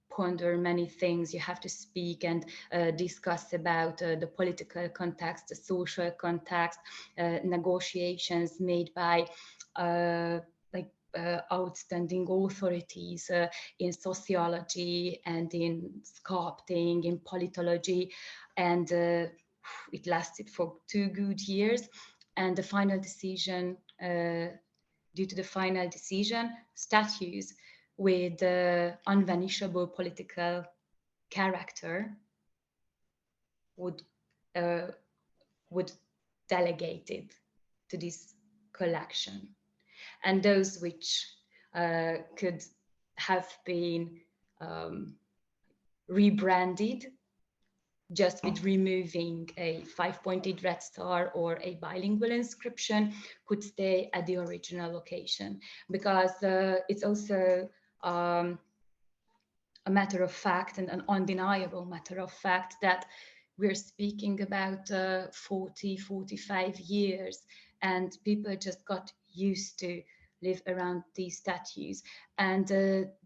Speaker 5: ponder many things. You have to speak and discuss about the political context, the social context, negotiations made by outstanding authorities in sociology and in sculpting, in politology, and it lasted for 2 good years. And the final decision, due to the final decision, statues with unvanishable political character would delegate it to this collection, and those which could have been rebranded just with removing a 5-pointed red star or a bilingual inscription could stay at the original location, because it's also a matter of fact and an undeniable matter of fact that we're speaking about 40-45 years, and people just got used to live around these statues, and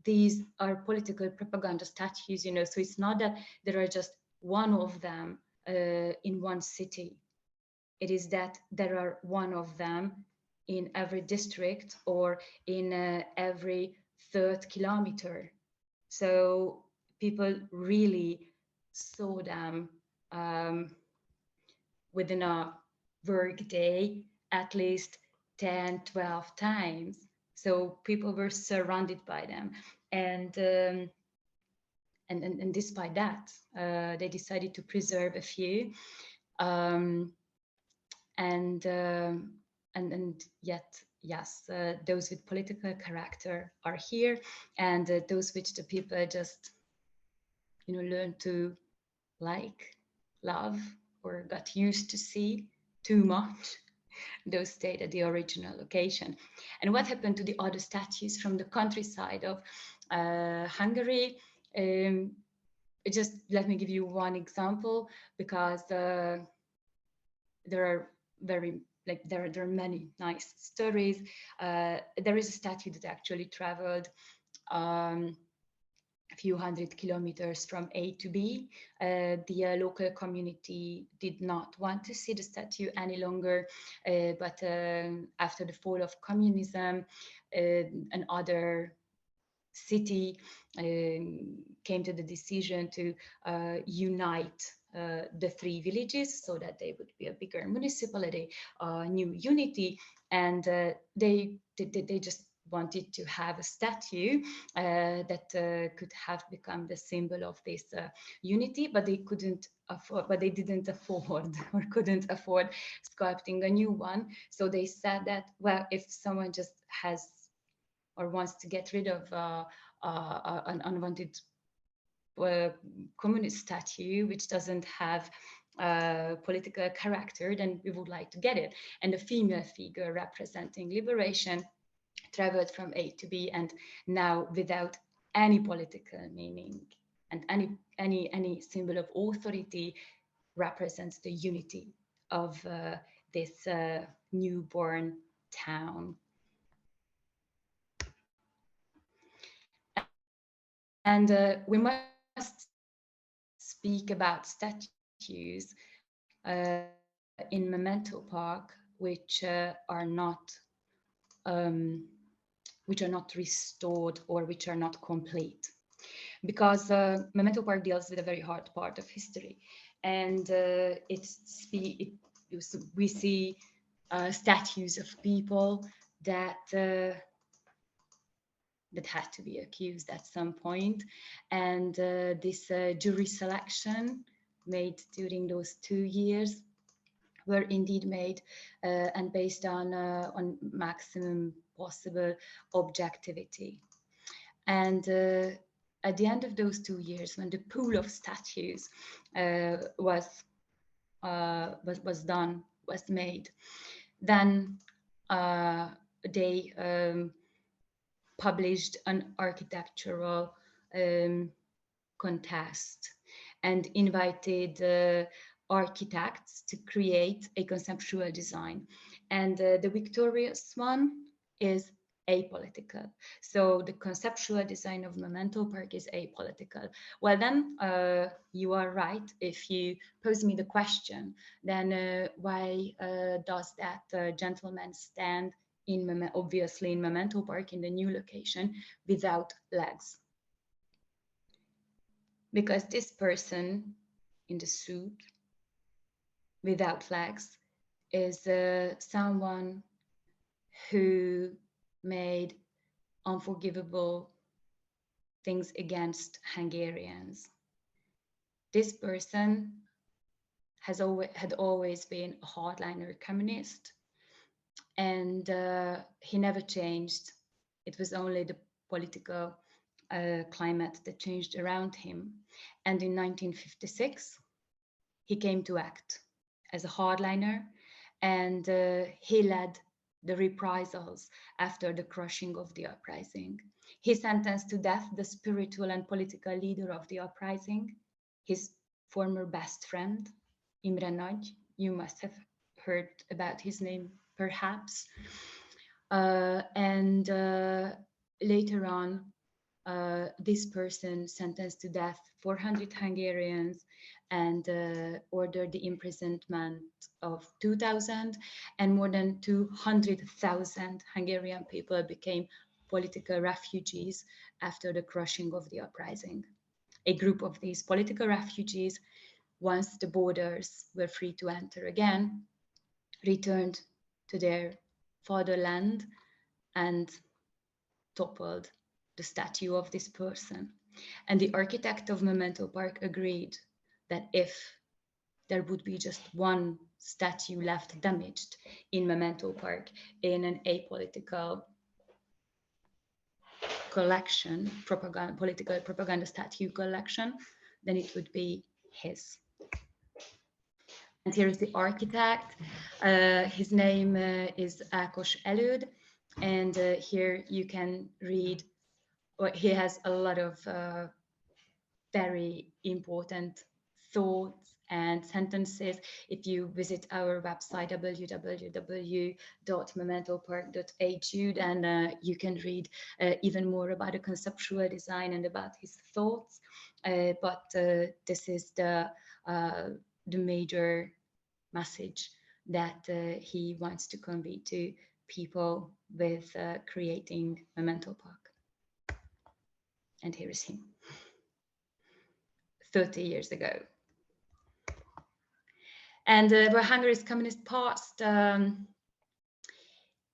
Speaker 5: these are political propaganda statues, you know, so it's not that there are just one of them in one city. It is that there are one of them in every district or in every 3rd kilometer. So people really saw them within a work day at least 10-12 times. So people were surrounded by them, and despite that, they decided to preserve a few, and yet, yes, those with political character are here, and those which the people just, you know, learned to like, love, or got used to see too much, those stayed at the original location. And what happened to the other statues from the countryside of Hungary? Just let me give you one example, because there are there are many nice stories. There is a statue that actually traveled a few hundred kilometers from A to B. The local community did not want to see the statue any longer, but after the fall of communism, another city came to the decision to unite the 3 villages so that they would be a bigger municipality, new unity, and they just wanted to have a statue that could have become the symbol of this unity, but they couldn't afford, but they didn't afford or couldn't afford sculpting a new one. So they said that, well, if someone just has or wants to get rid of an unwanted communist statue which doesn't have political character, then we would like to get it. And a female figure representing liberation traveled from A to B, and now without any political meaning and any symbol of authority, represents the unity of this newborn town. And we must speak about statues in Memento Park which are not restored or which are not complete, because Memento Park deals with a very hard part of history, and we see statues of people that had to be accused at some point, and this jury selection made during those 2 years were indeed made and based on maximum possible objectivity. And at the end of those 2 years, when the pool of statues was made, then they published an architectural contest and invited architects to create a conceptual design. And the victorious one is apolitical. So the conceptual design of Memento Park is apolitical. Well, then you are right. If you pose me the question, then why does that gentleman stand obviously in Memento Park in the new location without legs? Because this person in the suit without legs is someone who made unforgivable things against Hungarians. This person had always been a hardliner communist, and he never changed. It was only the political climate that changed around him. And in 1956, he came to act as a hardliner, and he led the reprisals after the crushing of the uprising. He sentenced to death the spiritual and political leader of the uprising, his former best friend, Imre Nagy. You must have heard about his name, perhaps. And later on, this person sentenced to death 400 Hungarians and ordered the imprisonment of 2,000, and more than 200,000 Hungarian people became political refugees after the crushing of the uprising. A group of these political refugees, once the borders were free to enter again, returned to their fatherland and toppled the statue of this person. And the architect of Memento Park agreed that if there would be just one statue left damaged in Memento Park in an apolitical collection, political propaganda statue collection, then it would be his. And here is the architect. His name is Ákos Előd, and here you can read, he has a lot of very important thoughts and sentences. If you visit our website, www.mementopark.hu, then you can read even more about the conceptual design and about his thoughts. But this is the major message that he wants to convey to people with creating Memento Park. And here is him, 30 years ago. And where Hungary's communist past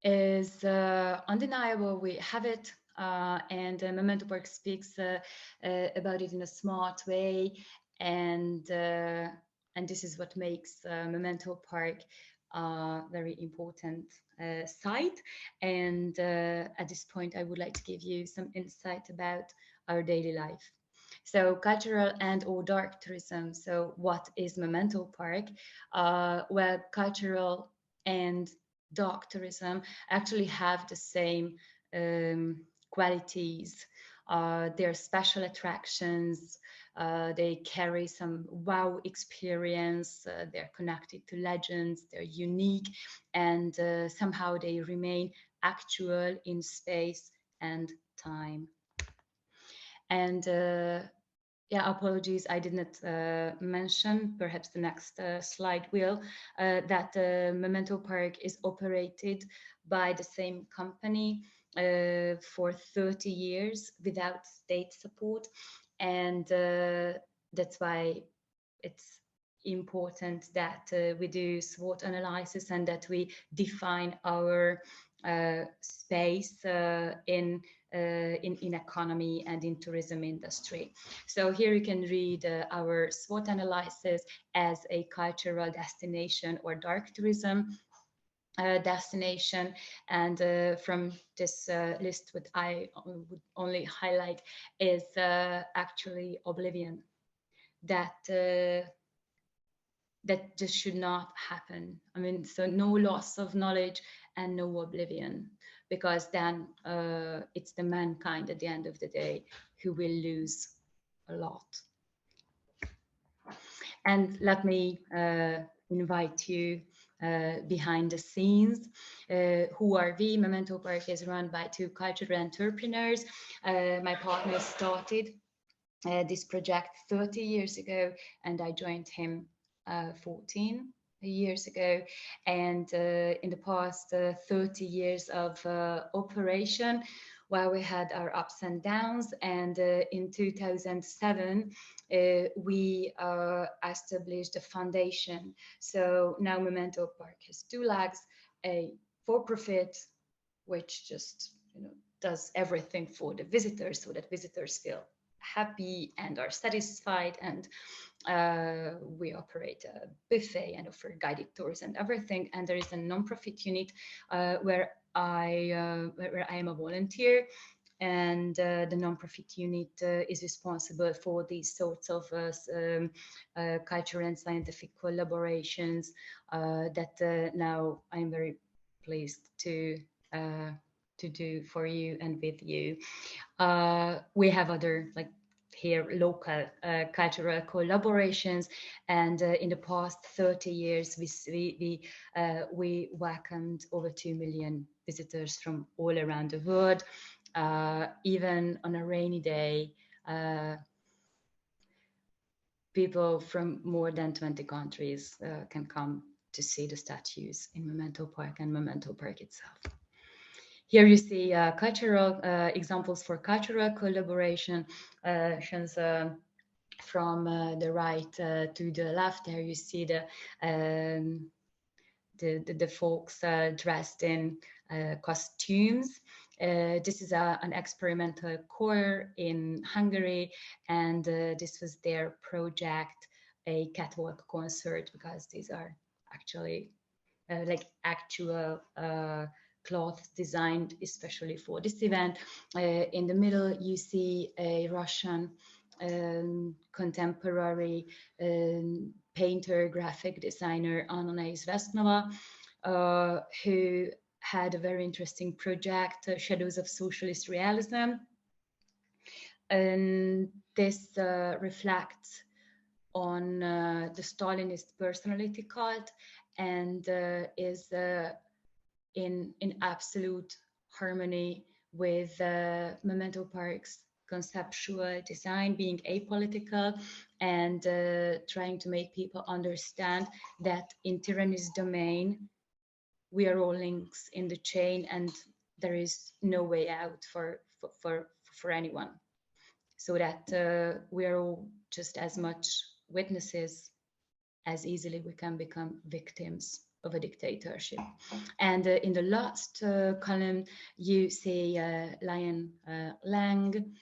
Speaker 5: is undeniable, we have it, and Memento Park speaks about it in a smart way, and this is what makes Memento Park a very important site. And at this point, I would like to give you some insight about our daily life. So cultural and or dark tourism. So what is Memento Park? Well, cultural and dark tourism actually have the same qualities. They're special attractions. They carry some wow experience. They're connected to legends. They're unique, and somehow they remain actual in space and time. And yeah, apologies, I did not mention, perhaps the next slide will, that Memento Park is operated by the same company for 30 years without state support. And that's why it's important that we do SWOT analysis and that we define our space in economy and in tourism industry. So here you can read our SWOT analysis as a cultural destination or dark tourism destination. And from this list, what I would only highlight is actually oblivion, that that just should not happen. I mean, so no loss of knowledge and no oblivion, because then it's the mankind at the end of the day who will lose a lot. And let me invite you behind the scenes. Who are we? Memento Park is run by two cultural entrepreneurs. My partner started this project 30 years ago, and I joined him 14 years ago. And in the past 30 years of operation, well, we had our ups and downs, and in 2007 we established a foundation. So now Memento Park has two legs: a for-profit, which just does everything for the visitors so that visitors feel happy and are satisfied. And we operate a buffet and offer guided tours and everything. And there is a non-profit unit where I am a volunteer. And the non-profit unit is responsible for these sorts of cultural and scientific collaborations that now I'm very pleased to do for you and with you. We have other here local cultural collaborations, and in the past 30 years we welcomed over 2 million visitors from all around the world. Even on a rainy day, people from more than 20 countries can come to see the statues in Memento Park and Memento Park itself. Here you see cultural examples for cultural collaboration. From the right to the left, there you see the folks dressed in costumes. This is an experimental choir in Hungary, and this was their project, a catwalk concert, because these are actually actual cloths designed especially for this event. In the middle, you see a Russian contemporary painter, graphic designer, Anna Izvestnova, who had a very interesting project, Shadows of Socialist Realism. And this reflects on the Stalinist personality cult, and is in absolute harmony with Memento Park's conceptual design, being apolitical and trying to make people understand that in tyranny's domain, we are all links in the chain, and there is no way out for anyone. So that we are all just as much witnesses as easily we can become victims of a dictatorship. And in the last column, you see Lion Lang,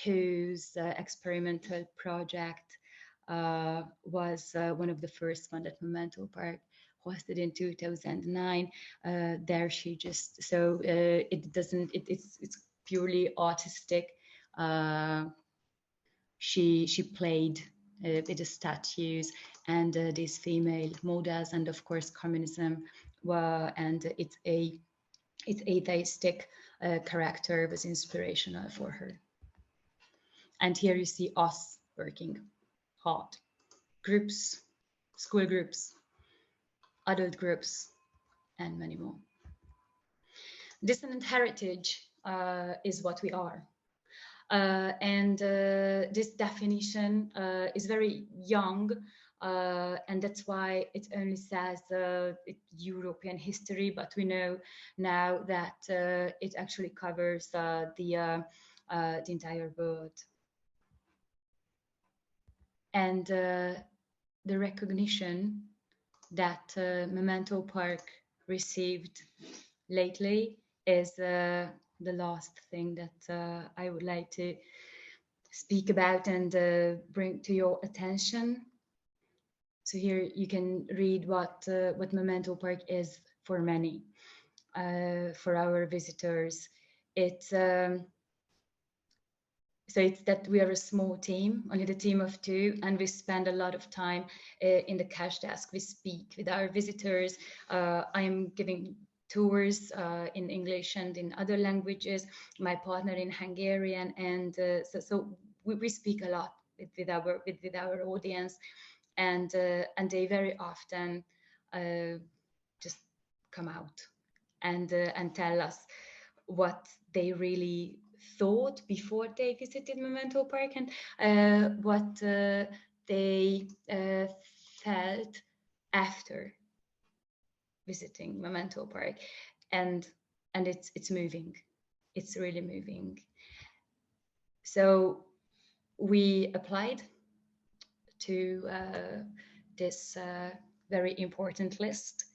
Speaker 5: whose experimental project was one of the first one that Memento Park hosted in 2009. There she just, so it's purely artistic. She played with the statues and these female models, and of course communism, and its atheistic character was inspirational for her. And here you see us working hard. Groups, school groups, adult groups, and many more. Dissonant heritage is what we are. And this definition is very young, and that's why it only says European history, but we know now that it actually covers the entire world. And the recognition that Memento Park received lately is the last thing that I would like to speak about and bring to your attention. So here you can read what Memento Park is for many, for our visitors. So it's that we are a small team, only the team of 2, and we spend a lot of time in the cash desk. We speak with our visitors. I am giving tours in English and in other languages, my partner in Hungarian, and so we speak a lot with our audience, and they very often just come out and tell us what they really thought before they visited Memento Park, and what they felt after visiting Memento Park, and it's moving. It's really moving. So we applied to this very important list,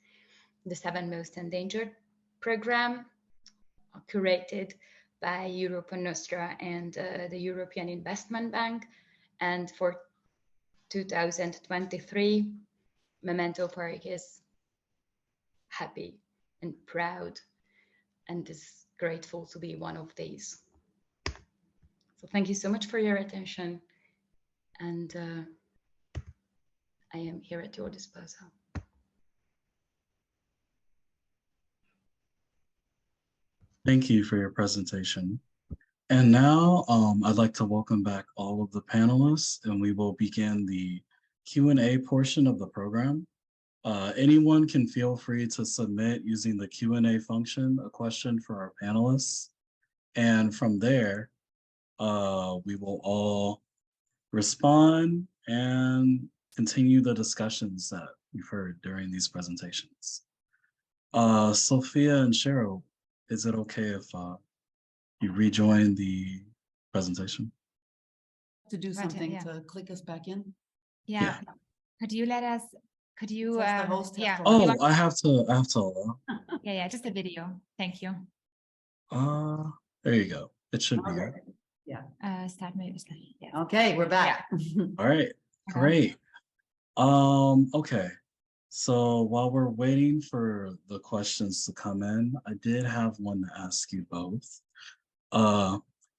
Speaker 5: the 7 Most Endangered program. curated by Europa Nostra and the European Investment Bank. And for 2023, Memento Park is happy and proud and is grateful to be one of these. So thank you so much for your attention, and I am here at your disposal.
Speaker 2: Thank you for your presentation. And now I'd like to welcome back all of the panelists, and we will begin the Q&A portion of the program. Anyone can feel free to submit using the Q&A function a question for our panelists. And from there, we will all respond and continue the discussions that we've heard during these presentations. Sophia and Cheryl, is it okay if you rejoin the presentation?
Speaker 4: To do
Speaker 3: Right,
Speaker 4: something
Speaker 3: yeah.
Speaker 4: to click us back in?
Speaker 3: Yeah. Could you let us, could you,
Speaker 4: Says the host has
Speaker 3: yeah.
Speaker 4: to
Speaker 3: you
Speaker 2: Oh,
Speaker 3: want-
Speaker 2: I have to allow.
Speaker 3: Yeah, just a video. Thank you.
Speaker 2: There you go. It should be
Speaker 4: Okay.
Speaker 2: good.
Speaker 3: Start maybe. Yeah.
Speaker 4: Okay, we're back.
Speaker 2: All right, great. Okay. So while we're waiting for the questions to come in, I did have one to ask you both.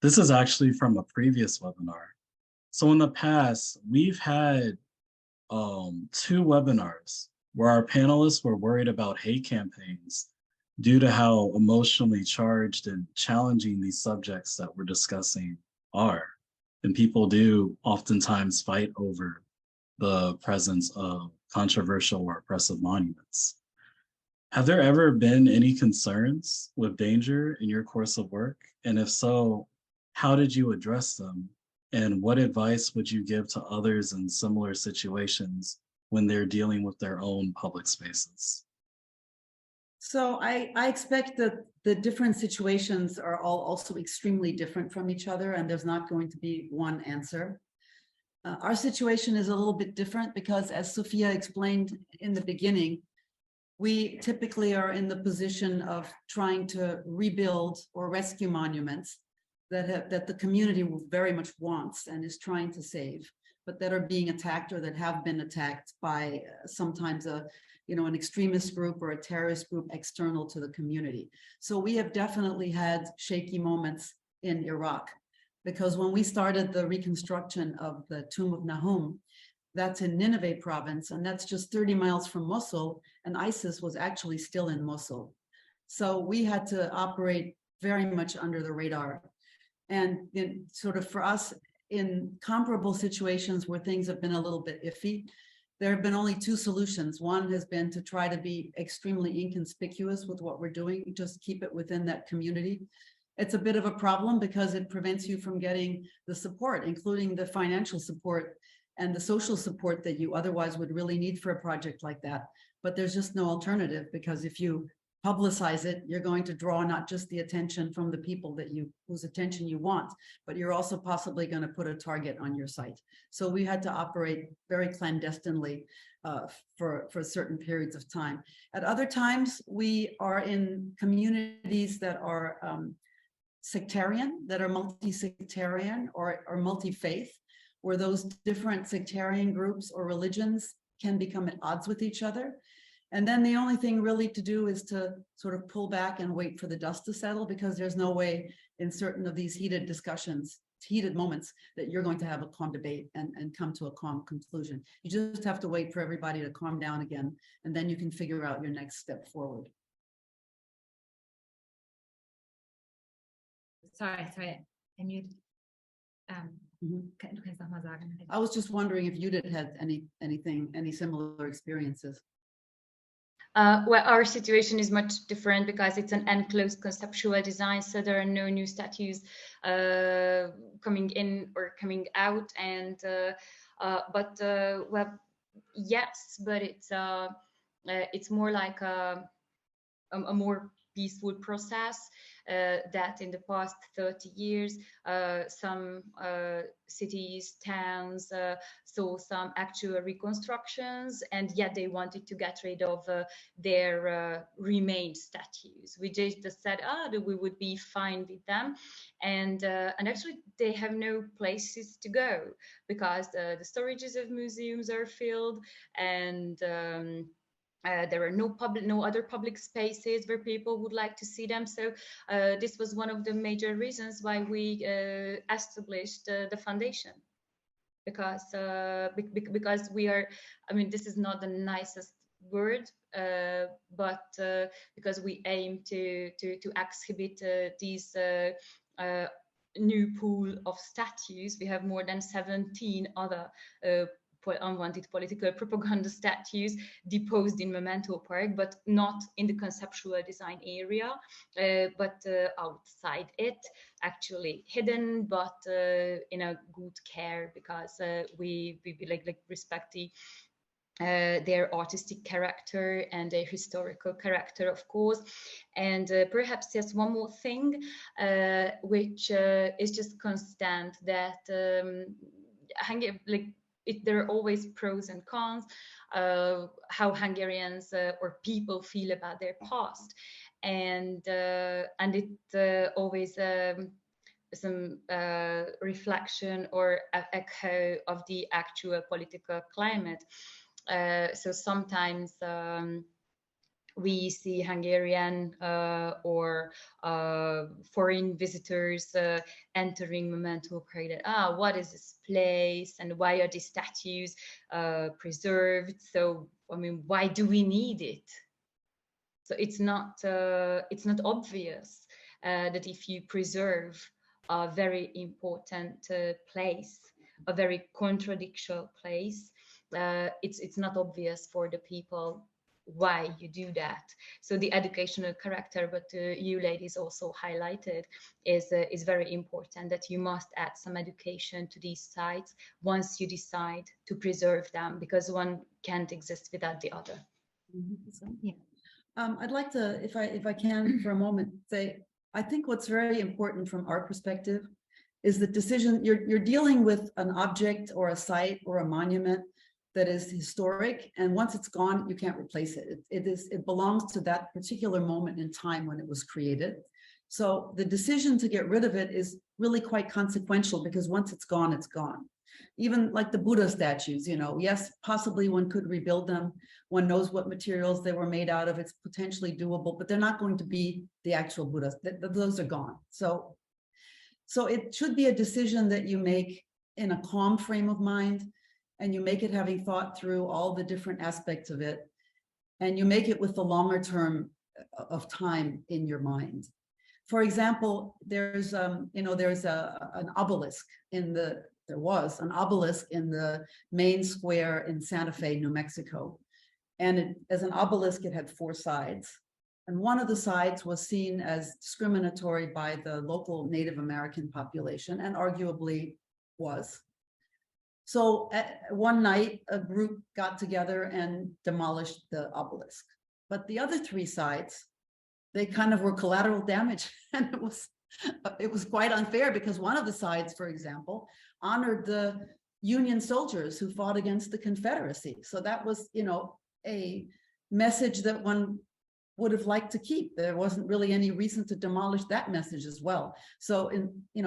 Speaker 2: This is actually from a previous webinar. So in the past, we've had 2 webinars where our panelists were worried about hate campaigns due to how emotionally charged and challenging these subjects that we're discussing are. And people do oftentimes fight over the presence of controversial or oppressive monuments. Have there ever been any concerns with danger in your course of work? And if so, how did you address them? And what advice would you give to others in similar situations when they're dealing with their own public spaces?
Speaker 4: So I expect that the different situations are all also extremely different from each other, and there's not going to be one answer. Our situation is a little bit different because, as Sophia explained in the beginning, we typically are in the position of trying to rebuild or rescue monuments that the community very much wants and is trying to save, but that are being attacked or that have been attacked by sometimes an extremist group or a terrorist group external to the community. So we have definitely had shaky moments in Iraq, because when we started the reconstruction of the tomb of Nahum, that's in Nineveh province, and that's just 30 miles from Mosul, and ISIS was actually still in Mosul. So we had to operate very much under the radar. And sort of for us, in comparable situations where things have been a little bit iffy, there have been only 2 solutions. One has been to try to be extremely inconspicuous with what we're doing, just keep it within that community. It's a bit of a problem because it prevents you from getting the support, including the financial support and the social support that you otherwise would really need for a project like that. But there's just no alternative, because if you publicize it, you're going to draw not just the attention from the people whose attention you want, but you're also possibly going to put a target on your site. So we had to operate very clandestinely for certain periods of time. At other times, we are in communities that are sectarian, that are multi-sectarian or multi-faith, where those different sectarian groups or religions can become at odds with each other. And then the only thing really to do is to sort of pull back and wait for the dust to settle, because there's no way in certain of these heated discussions, heated moments, that you're going to have a calm debate and come to a calm conclusion. You just have to wait for everybody to calm down again, and then you can figure out your next step forward.
Speaker 3: Sorry, I muted. Du kannst noch mal sagen.
Speaker 4: I was just wondering if you had any similar experiences.
Speaker 5: Well, our situation is much different because it's an enclosed conceptual design, so there are no new statues coming in or coming out. And well, yes, but it's more like a more peaceful process, that in the past 30 years, some cities, towns saw some actual reconstructions, and yet they wanted to get rid of their remained statues. We just said, that we would be fine with them, and actually they have no places to go because the storages of museums are filled, and there are no other public spaces where people would like to see them. So this was one of the major reasons why we established the foundation, because we are, I mean, this is not the nicest word, but because we aim to exhibit these new pool of statues. We have more than 17 other unwanted political propaganda statues deposed in Memento Park, but not in the conceptual design area, but outside it, actually hidden, but in a good care, because we like respect their artistic character and their historical character, of course. And perhaps just one more thing, which is just constant, that there are always pros and cons, how Hungarians or people feel about their past, and it always some reflection or echo of the actual political climate. So sometimes we see Hungarian or foreign visitors entering Memento Park, that, what is this place and why are these statues preserved? So, I mean, why do we need it? So it's not obvious that if you preserve a very important place, a very contradictory place, it's not obvious for the people why you do that. So the educational character, but you ladies also highlighted, is very important, that you must add some education to these sites once you decide to preserve them, because one can't exist without the other.
Speaker 4: Yeah. I'd like to, if I can for a moment, say, I think what's very important from our perspective is the decision, you're dealing with an object or a site or a monument that is historic, and once it's gone, you can't replace it. It belongs to that particular moment in time when it was created. So the decision to get rid of it is really quite consequential, because once it's gone, it's gone. Even like the Buddha statues, you know, yes, possibly one could rebuild them. One knows what materials they were made out of. It's potentially doable, but they're not going to be the actual Buddhas. Those are gone. So it should be a decision that you make in a calm frame of mind, and you make it having thought through all the different aspects of it, and you make it with the longer term of time in your mind. For example, there's an obelisk there was an obelisk in the main square in Santa Fe, New Mexico. And as an obelisk, it had 4 sides. And one of the sides was seen as discriminatory by the local Native American population, and arguably was. So one night, a group got together and demolished the obelisk. But the other 3 sides, they kind of were collateral damage. And it was quite unfair, because one of the sides, for example, honored the Union soldiers who fought against the Confederacy. So that was, you know, a message that one would have liked to keep. There wasn't really any reason to demolish that message as well. So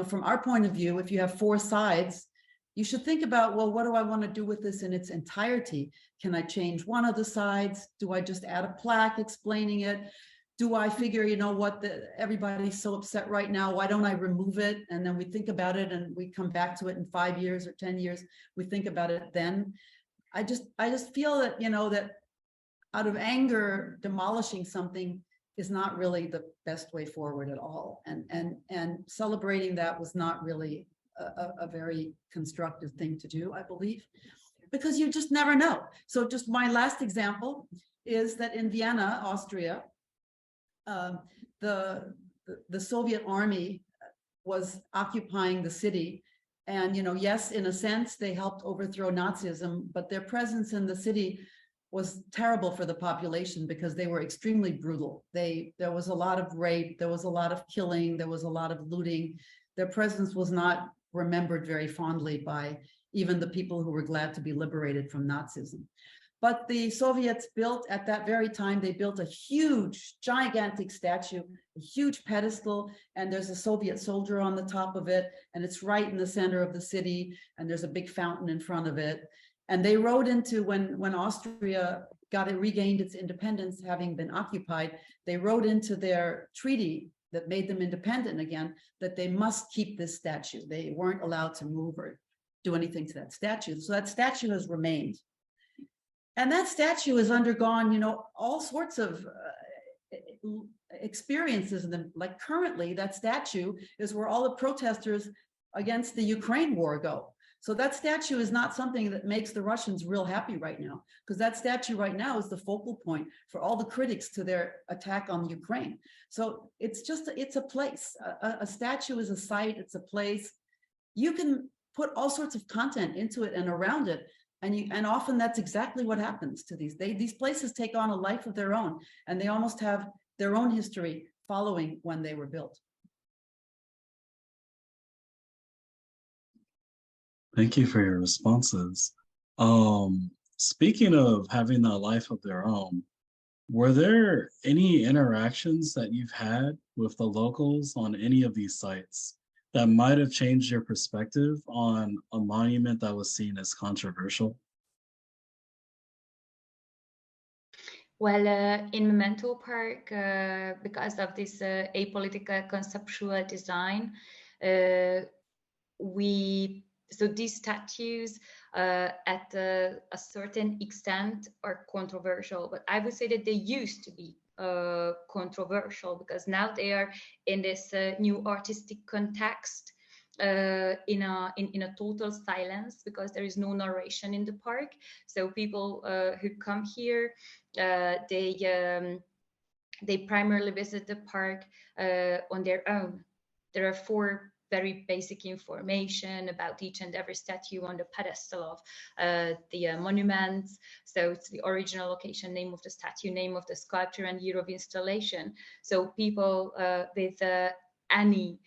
Speaker 4: from our point of view, if you have 4 sides, you should think about, well, what do I want to do with this in its entirety? Can I change one of the sides? Do I just add a plaque explaining it? Do I figure, you know what, everybody's so upset right now, why don't I remove it? And then we think about it, and we come back to it in 5 years or 10 years. We think about it then. I just feel that, you know, that out of anger, demolishing something is not really the best way forward at all. And celebrating that was not really a very constructive thing to do, I believe, because you just never know. So just my last example is that in Vienna, Austria, the Soviet army was occupying the city. And, you know, yes, in a sense, they helped overthrow Nazism, but their presence in the city was terrible for the population because they were extremely brutal. There was a lot of rape, there was a lot of killing, there was a lot of looting. Their presence was not remembered very fondly by even the people who were glad to be liberated from Nazism. But the Soviets built, at that very time, they built a huge, gigantic statue, a huge pedestal, and there's a Soviet soldier on the top of it, and it's right in the center of the city, and there's a big fountain in front of it. And they wrote into, when Austria regained its independence, having been occupied, they wrote into their treaty that made them independent again, that they must keep this statue. They weren't allowed to move or do anything to that statue. So that statue has remained. And that statue has undergone, all sorts of experiences. And like currently, that statue is where all the protesters against the Ukraine war go. So that statue is not something that makes the Russians real happy right now, because that statue right now is the focal point for all the critics to their attack on Ukraine. So it's a place. A statue is a site, it's a place. You can put all sorts of content into it and around it. And often that's exactly what happens to these places take on a life of their own, and they almost have their own history following when they were built.
Speaker 2: Thank you for your responses. Speaking of having a life of their own, were there any interactions that you've had with the locals on any of these sites that might have changed your perspective on a monument that was seen as controversial?
Speaker 5: Well, in Memento Park, because of this apolitical conceptual design, so these statues at a certain extent are controversial, but I would say that they used to be controversial, because now they are in this new artistic context, in a total silence, because there is no narration in the park. So people who come here, they primarily visit the park on their own. There are 4 very basic information about each and every statue on the pedestal of the monuments. So it's the original location, name of the statue, name of the sculpture, and year of installation. So people with any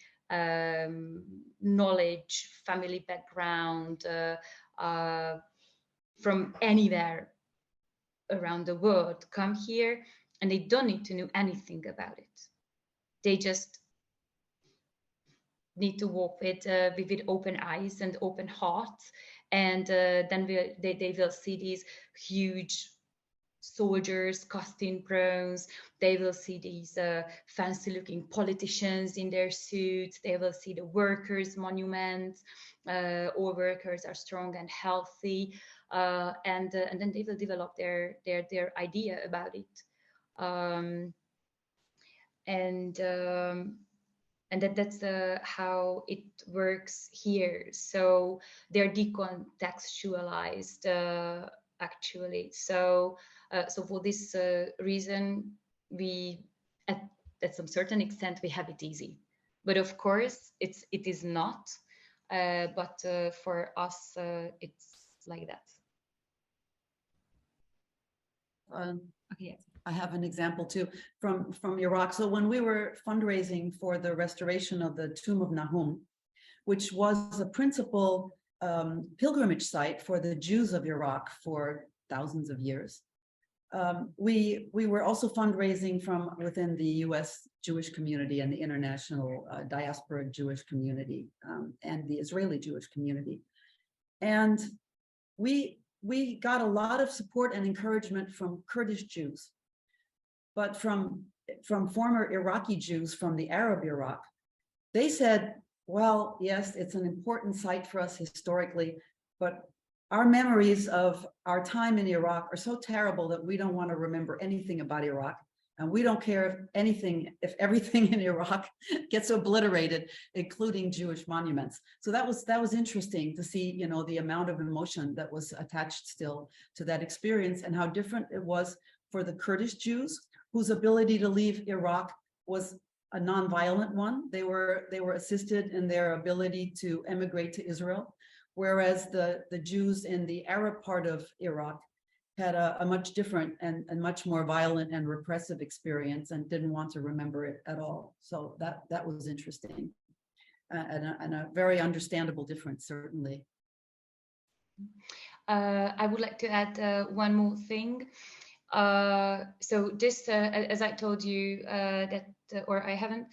Speaker 5: knowledge, family background, from anywhere around the world come here, and they don't need to know anything about it. They just need to walk with open eyes and open hearts, and then they will see these huge soldiers, costume bronze. They will see these fancy looking politicians in their suits. They will see the workers' monuments. All workers are strong and healthy, and then they will develop their idea about it. And that's how it works here. So they're decontextualized, actually. So for this reason, we at some certain extent we have it easy. But of course, it is not. But for us, it's like that.
Speaker 4: Okay. I have an example too from Iraq. So when we were fundraising for the restoration of the tomb of Nahum, which was a principal pilgrimage site for the Jews of Iraq for thousands of years, we were also fundraising from within the US Jewish community and the international diaspora Jewish community, and the Israeli Jewish community. And we got a lot of support and encouragement from Kurdish Jews. But from former Iraqi Jews from the Arab Iraq, they said, well, yes, it's an important site for us historically, but our memories of our time in Iraq are so terrible that we don't want to remember anything about Iraq. And we don't care if everything in Iraq gets obliterated, including Jewish monuments. So that was interesting to see, the amount of emotion that was attached still to that experience, and how different it was for the Kurdish Jews, whose ability to leave Iraq was a nonviolent one. They were assisted in their ability to emigrate to Israel, whereas the Jews in the Arab part of Iraq had a much different and much more violent and repressive experience and didn't want to remember it at all. So that was interesting, and a very understandable difference, certainly.
Speaker 5: I would like to add one more thing. So this, as I told you, or I haven't,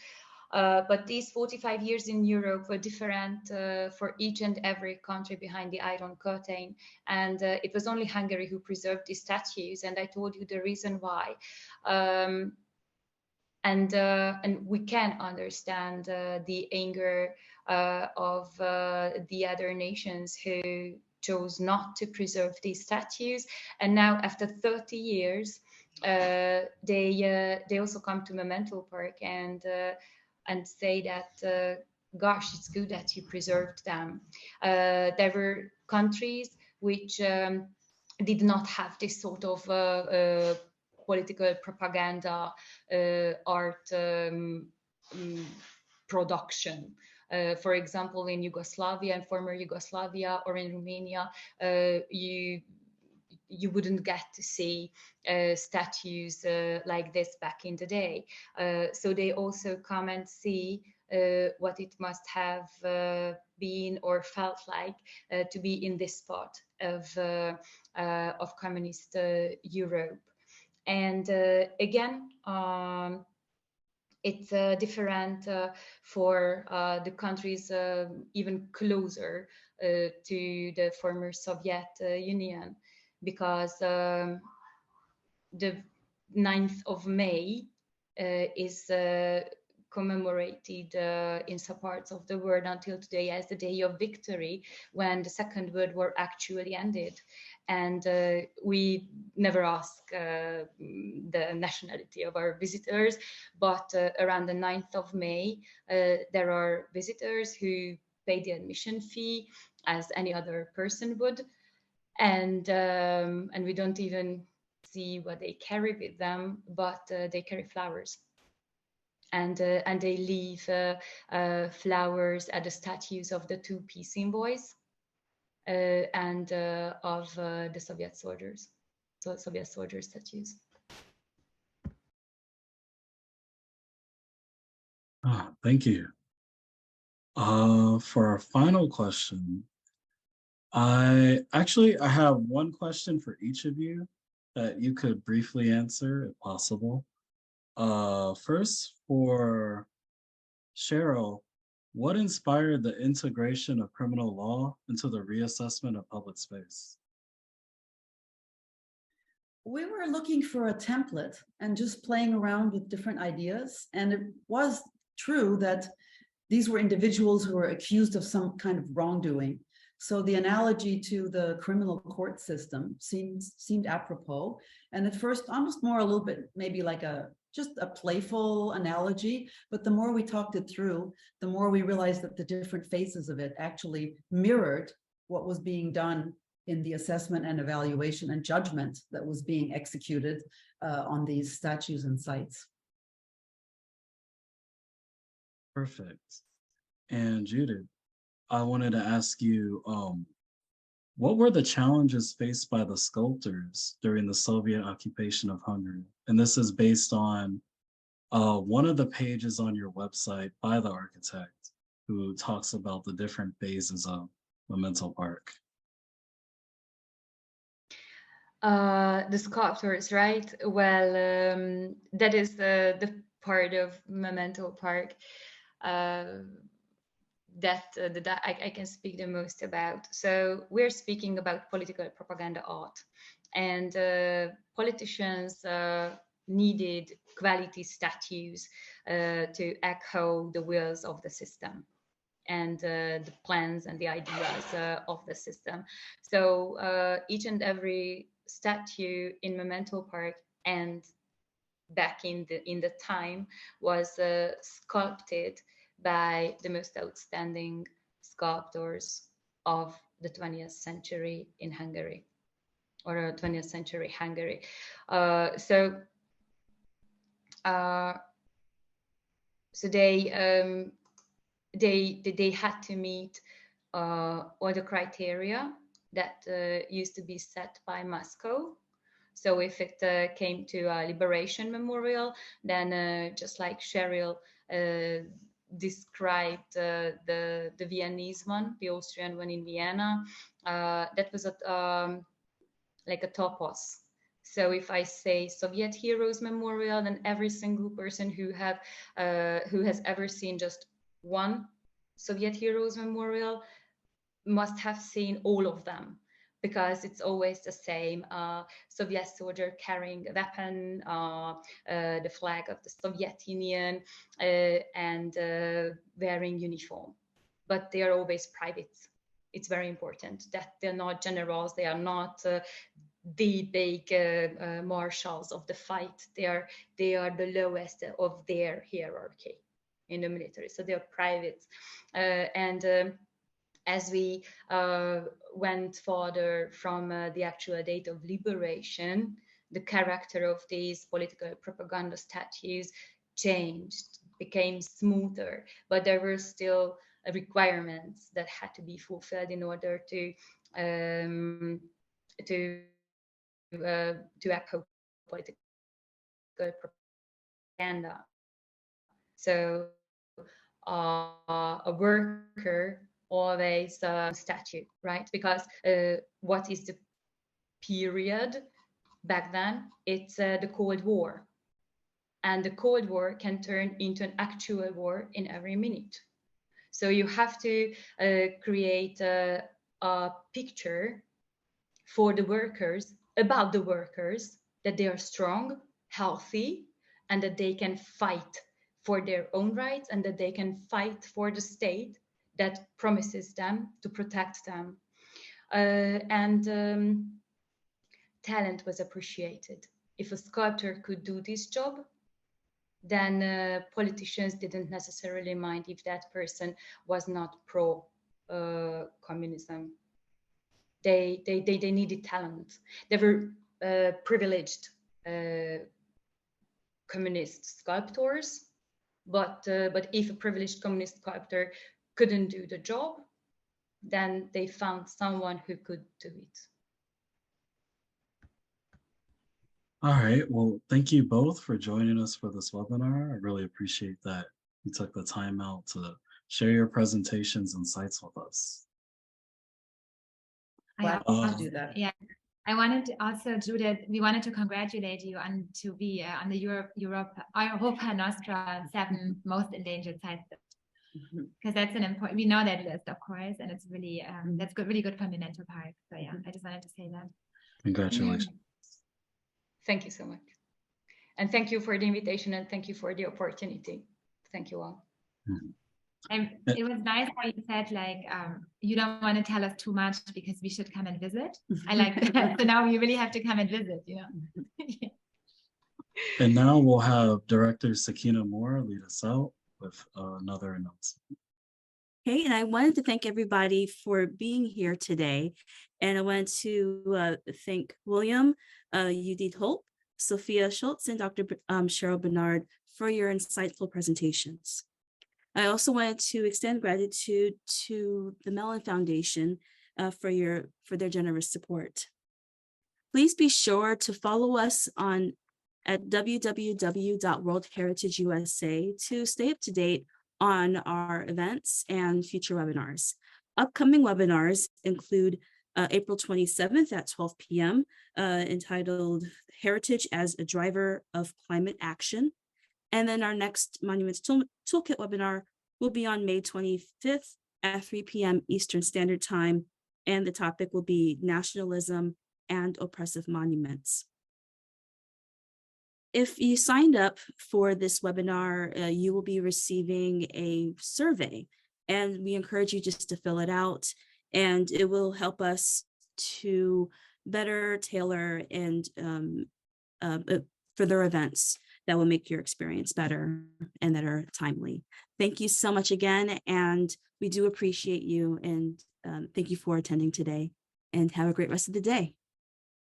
Speaker 5: but these 45 years in Europe were different for each and every country behind the Iron Curtain. And it was only Hungary who preserved these statues. And I told you the reason why. And we can understand the anger of the other nations who chose not to preserve these statues. And now, after 30 years, they also come to Memento Park and say that, gosh, it's good that you preserved them. There were countries which did not have this sort of political propaganda art production. For example, in Yugoslavia and former Yugoslavia, or in Romania, you wouldn't get to see statues like this back in the day. So they also come and see what it must have been or felt like to be in this part of communist Europe. And again, it's different for the countries even closer to the former Soviet Union, because the 9th of May is commemorated in some parts of the world until today as the day of victory, when the Second World War actually ended. And we never ask the nationality of our visitors, but around the 9th of May, there are visitors who pay the admission fee as any other person would. And we don't even see what they carry with them, but they carry flowers. And they leave flowers at the statues of the two peace envoys and of the Soviet soldiers, so Soviet soldier statues.
Speaker 2: Thank you. For our final question, I have one question for each of you that you could briefly answer if possible. First, for Cheryl, what inspired the integration of criminal law into the reassessment of public space?
Speaker 4: We were looking for a template and just playing around with different ideas. And it was true that these were individuals who were accused of some kind of wrongdoing. So the analogy to the criminal court system seemed apropos. And at first, almost more a little bit, maybe like just a playful analogy. But the more we talked it through, the more we realized that the different phases of it actually mirrored what was being done in the assessment and evaluation and judgment that was being executed on these statues and sites.
Speaker 2: Perfect. And Judith, I wanted to ask you, what were the challenges faced by the sculptors during the Soviet occupation of Hungary? And this is based on one of the pages on your website by the architect, who talks about the different phases of Memento Park.
Speaker 5: The sculptors, right? Well, that is the part of Memento Park that I can speak the most about. So we're speaking about political propaganda art, and politicians needed quality statues to echo the wills of the system and the plans and the ideas of the system. So each and every statue in Memento Park and back in the time was sculpted by the most outstanding sculptors of the 20th century in Hungary, or 20th century Hungary. So they had to meet all the criteria that used to be set by Moscow So if it came to a liberation memorial, then just like Cheryl described the Viennese one, the Austrian one in Vienna, that was like a topos. So if I say Soviet Heroes Memorial, then every single person who has ever seen just one Soviet Heroes Memorial must have seen all of them, because it's always the same Soviet soldier carrying a weapon, the flag of the Soviet Union, and wearing uniform. But they are always private. It's very important that they're not generals. They are not the big marshals of the fight. They are the lowest of their hierarchy in the military. So they are private. As we went further from the actual date of liberation, the character of these political propaganda statues changed, became smoother, but there were still requirements that had to be fulfilled in order to echo political propaganda. So a worker always statue, right? Because what is the period back then? It's the Cold War. And the Cold War can turn into an actual war in every minute. So you have to create a picture for the workers, about the workers, that they are strong, healthy, and that they can fight for their own rights, and that they can fight for the state that promises them to protect them. Talent was appreciated. If a sculptor could do this job, then politicians didn't necessarily mind if that person was not pro-communism. They needed talent. They were privileged communist sculptors, but if a privileged communist sculptor couldn't do the job, then they found someone who could do it.
Speaker 2: All right, well, thank you both for joining us for this webinar. I really appreciate that you took the time out to share your presentations and insights with us.
Speaker 4: Glad to do that.
Speaker 3: Yeah, I wanted to also, Judith, we wanted to congratulate you on to be on the Europa Nostra 7 most endangered sites, because that's an important. We know that list, of course, and it's really that's good, really good for Memento Park. So yeah, I just wanted to say that.
Speaker 2: Congratulations.
Speaker 5: Thank you so much, and thank you for the invitation, and thank you for the opportunity. Thank you all.
Speaker 3: And it was nice how you said, like, you don't want to tell us too much because we should come and visit. I like that. So now we really have to come and visit, you know. Yeah.
Speaker 2: And now we'll have Director Sakina Moore lead us out with another announcement.
Speaker 1: Okay, and I wanted to thank everybody for being here today. And I wanted to thank William, Judith Hope, Sophia Schultz, and Dr. Cheryl Benard for your insightful presentations. I also wanted to extend gratitude to the Mellon Foundation for their generous support. Please be sure to follow us at www.worldheritageusa to stay up to date on our events and future webinars. Upcoming webinars include April 27th at 12 p.m. Entitled Heritage as a Driver of Climate Action. And then our next Monuments Toolkit webinar will be on May 25th at 3 p.m. Eastern Standard Time. And the topic will be Nationalism and Oppressive Monuments. If you signed up for this webinar, you will be receiving a survey, and we encourage you just to fill it out, and it will help us to better tailor and further events that will make your experience better and that are timely. Thank you so much again, and we do appreciate you, and thank you for attending today, and have a great rest of the day.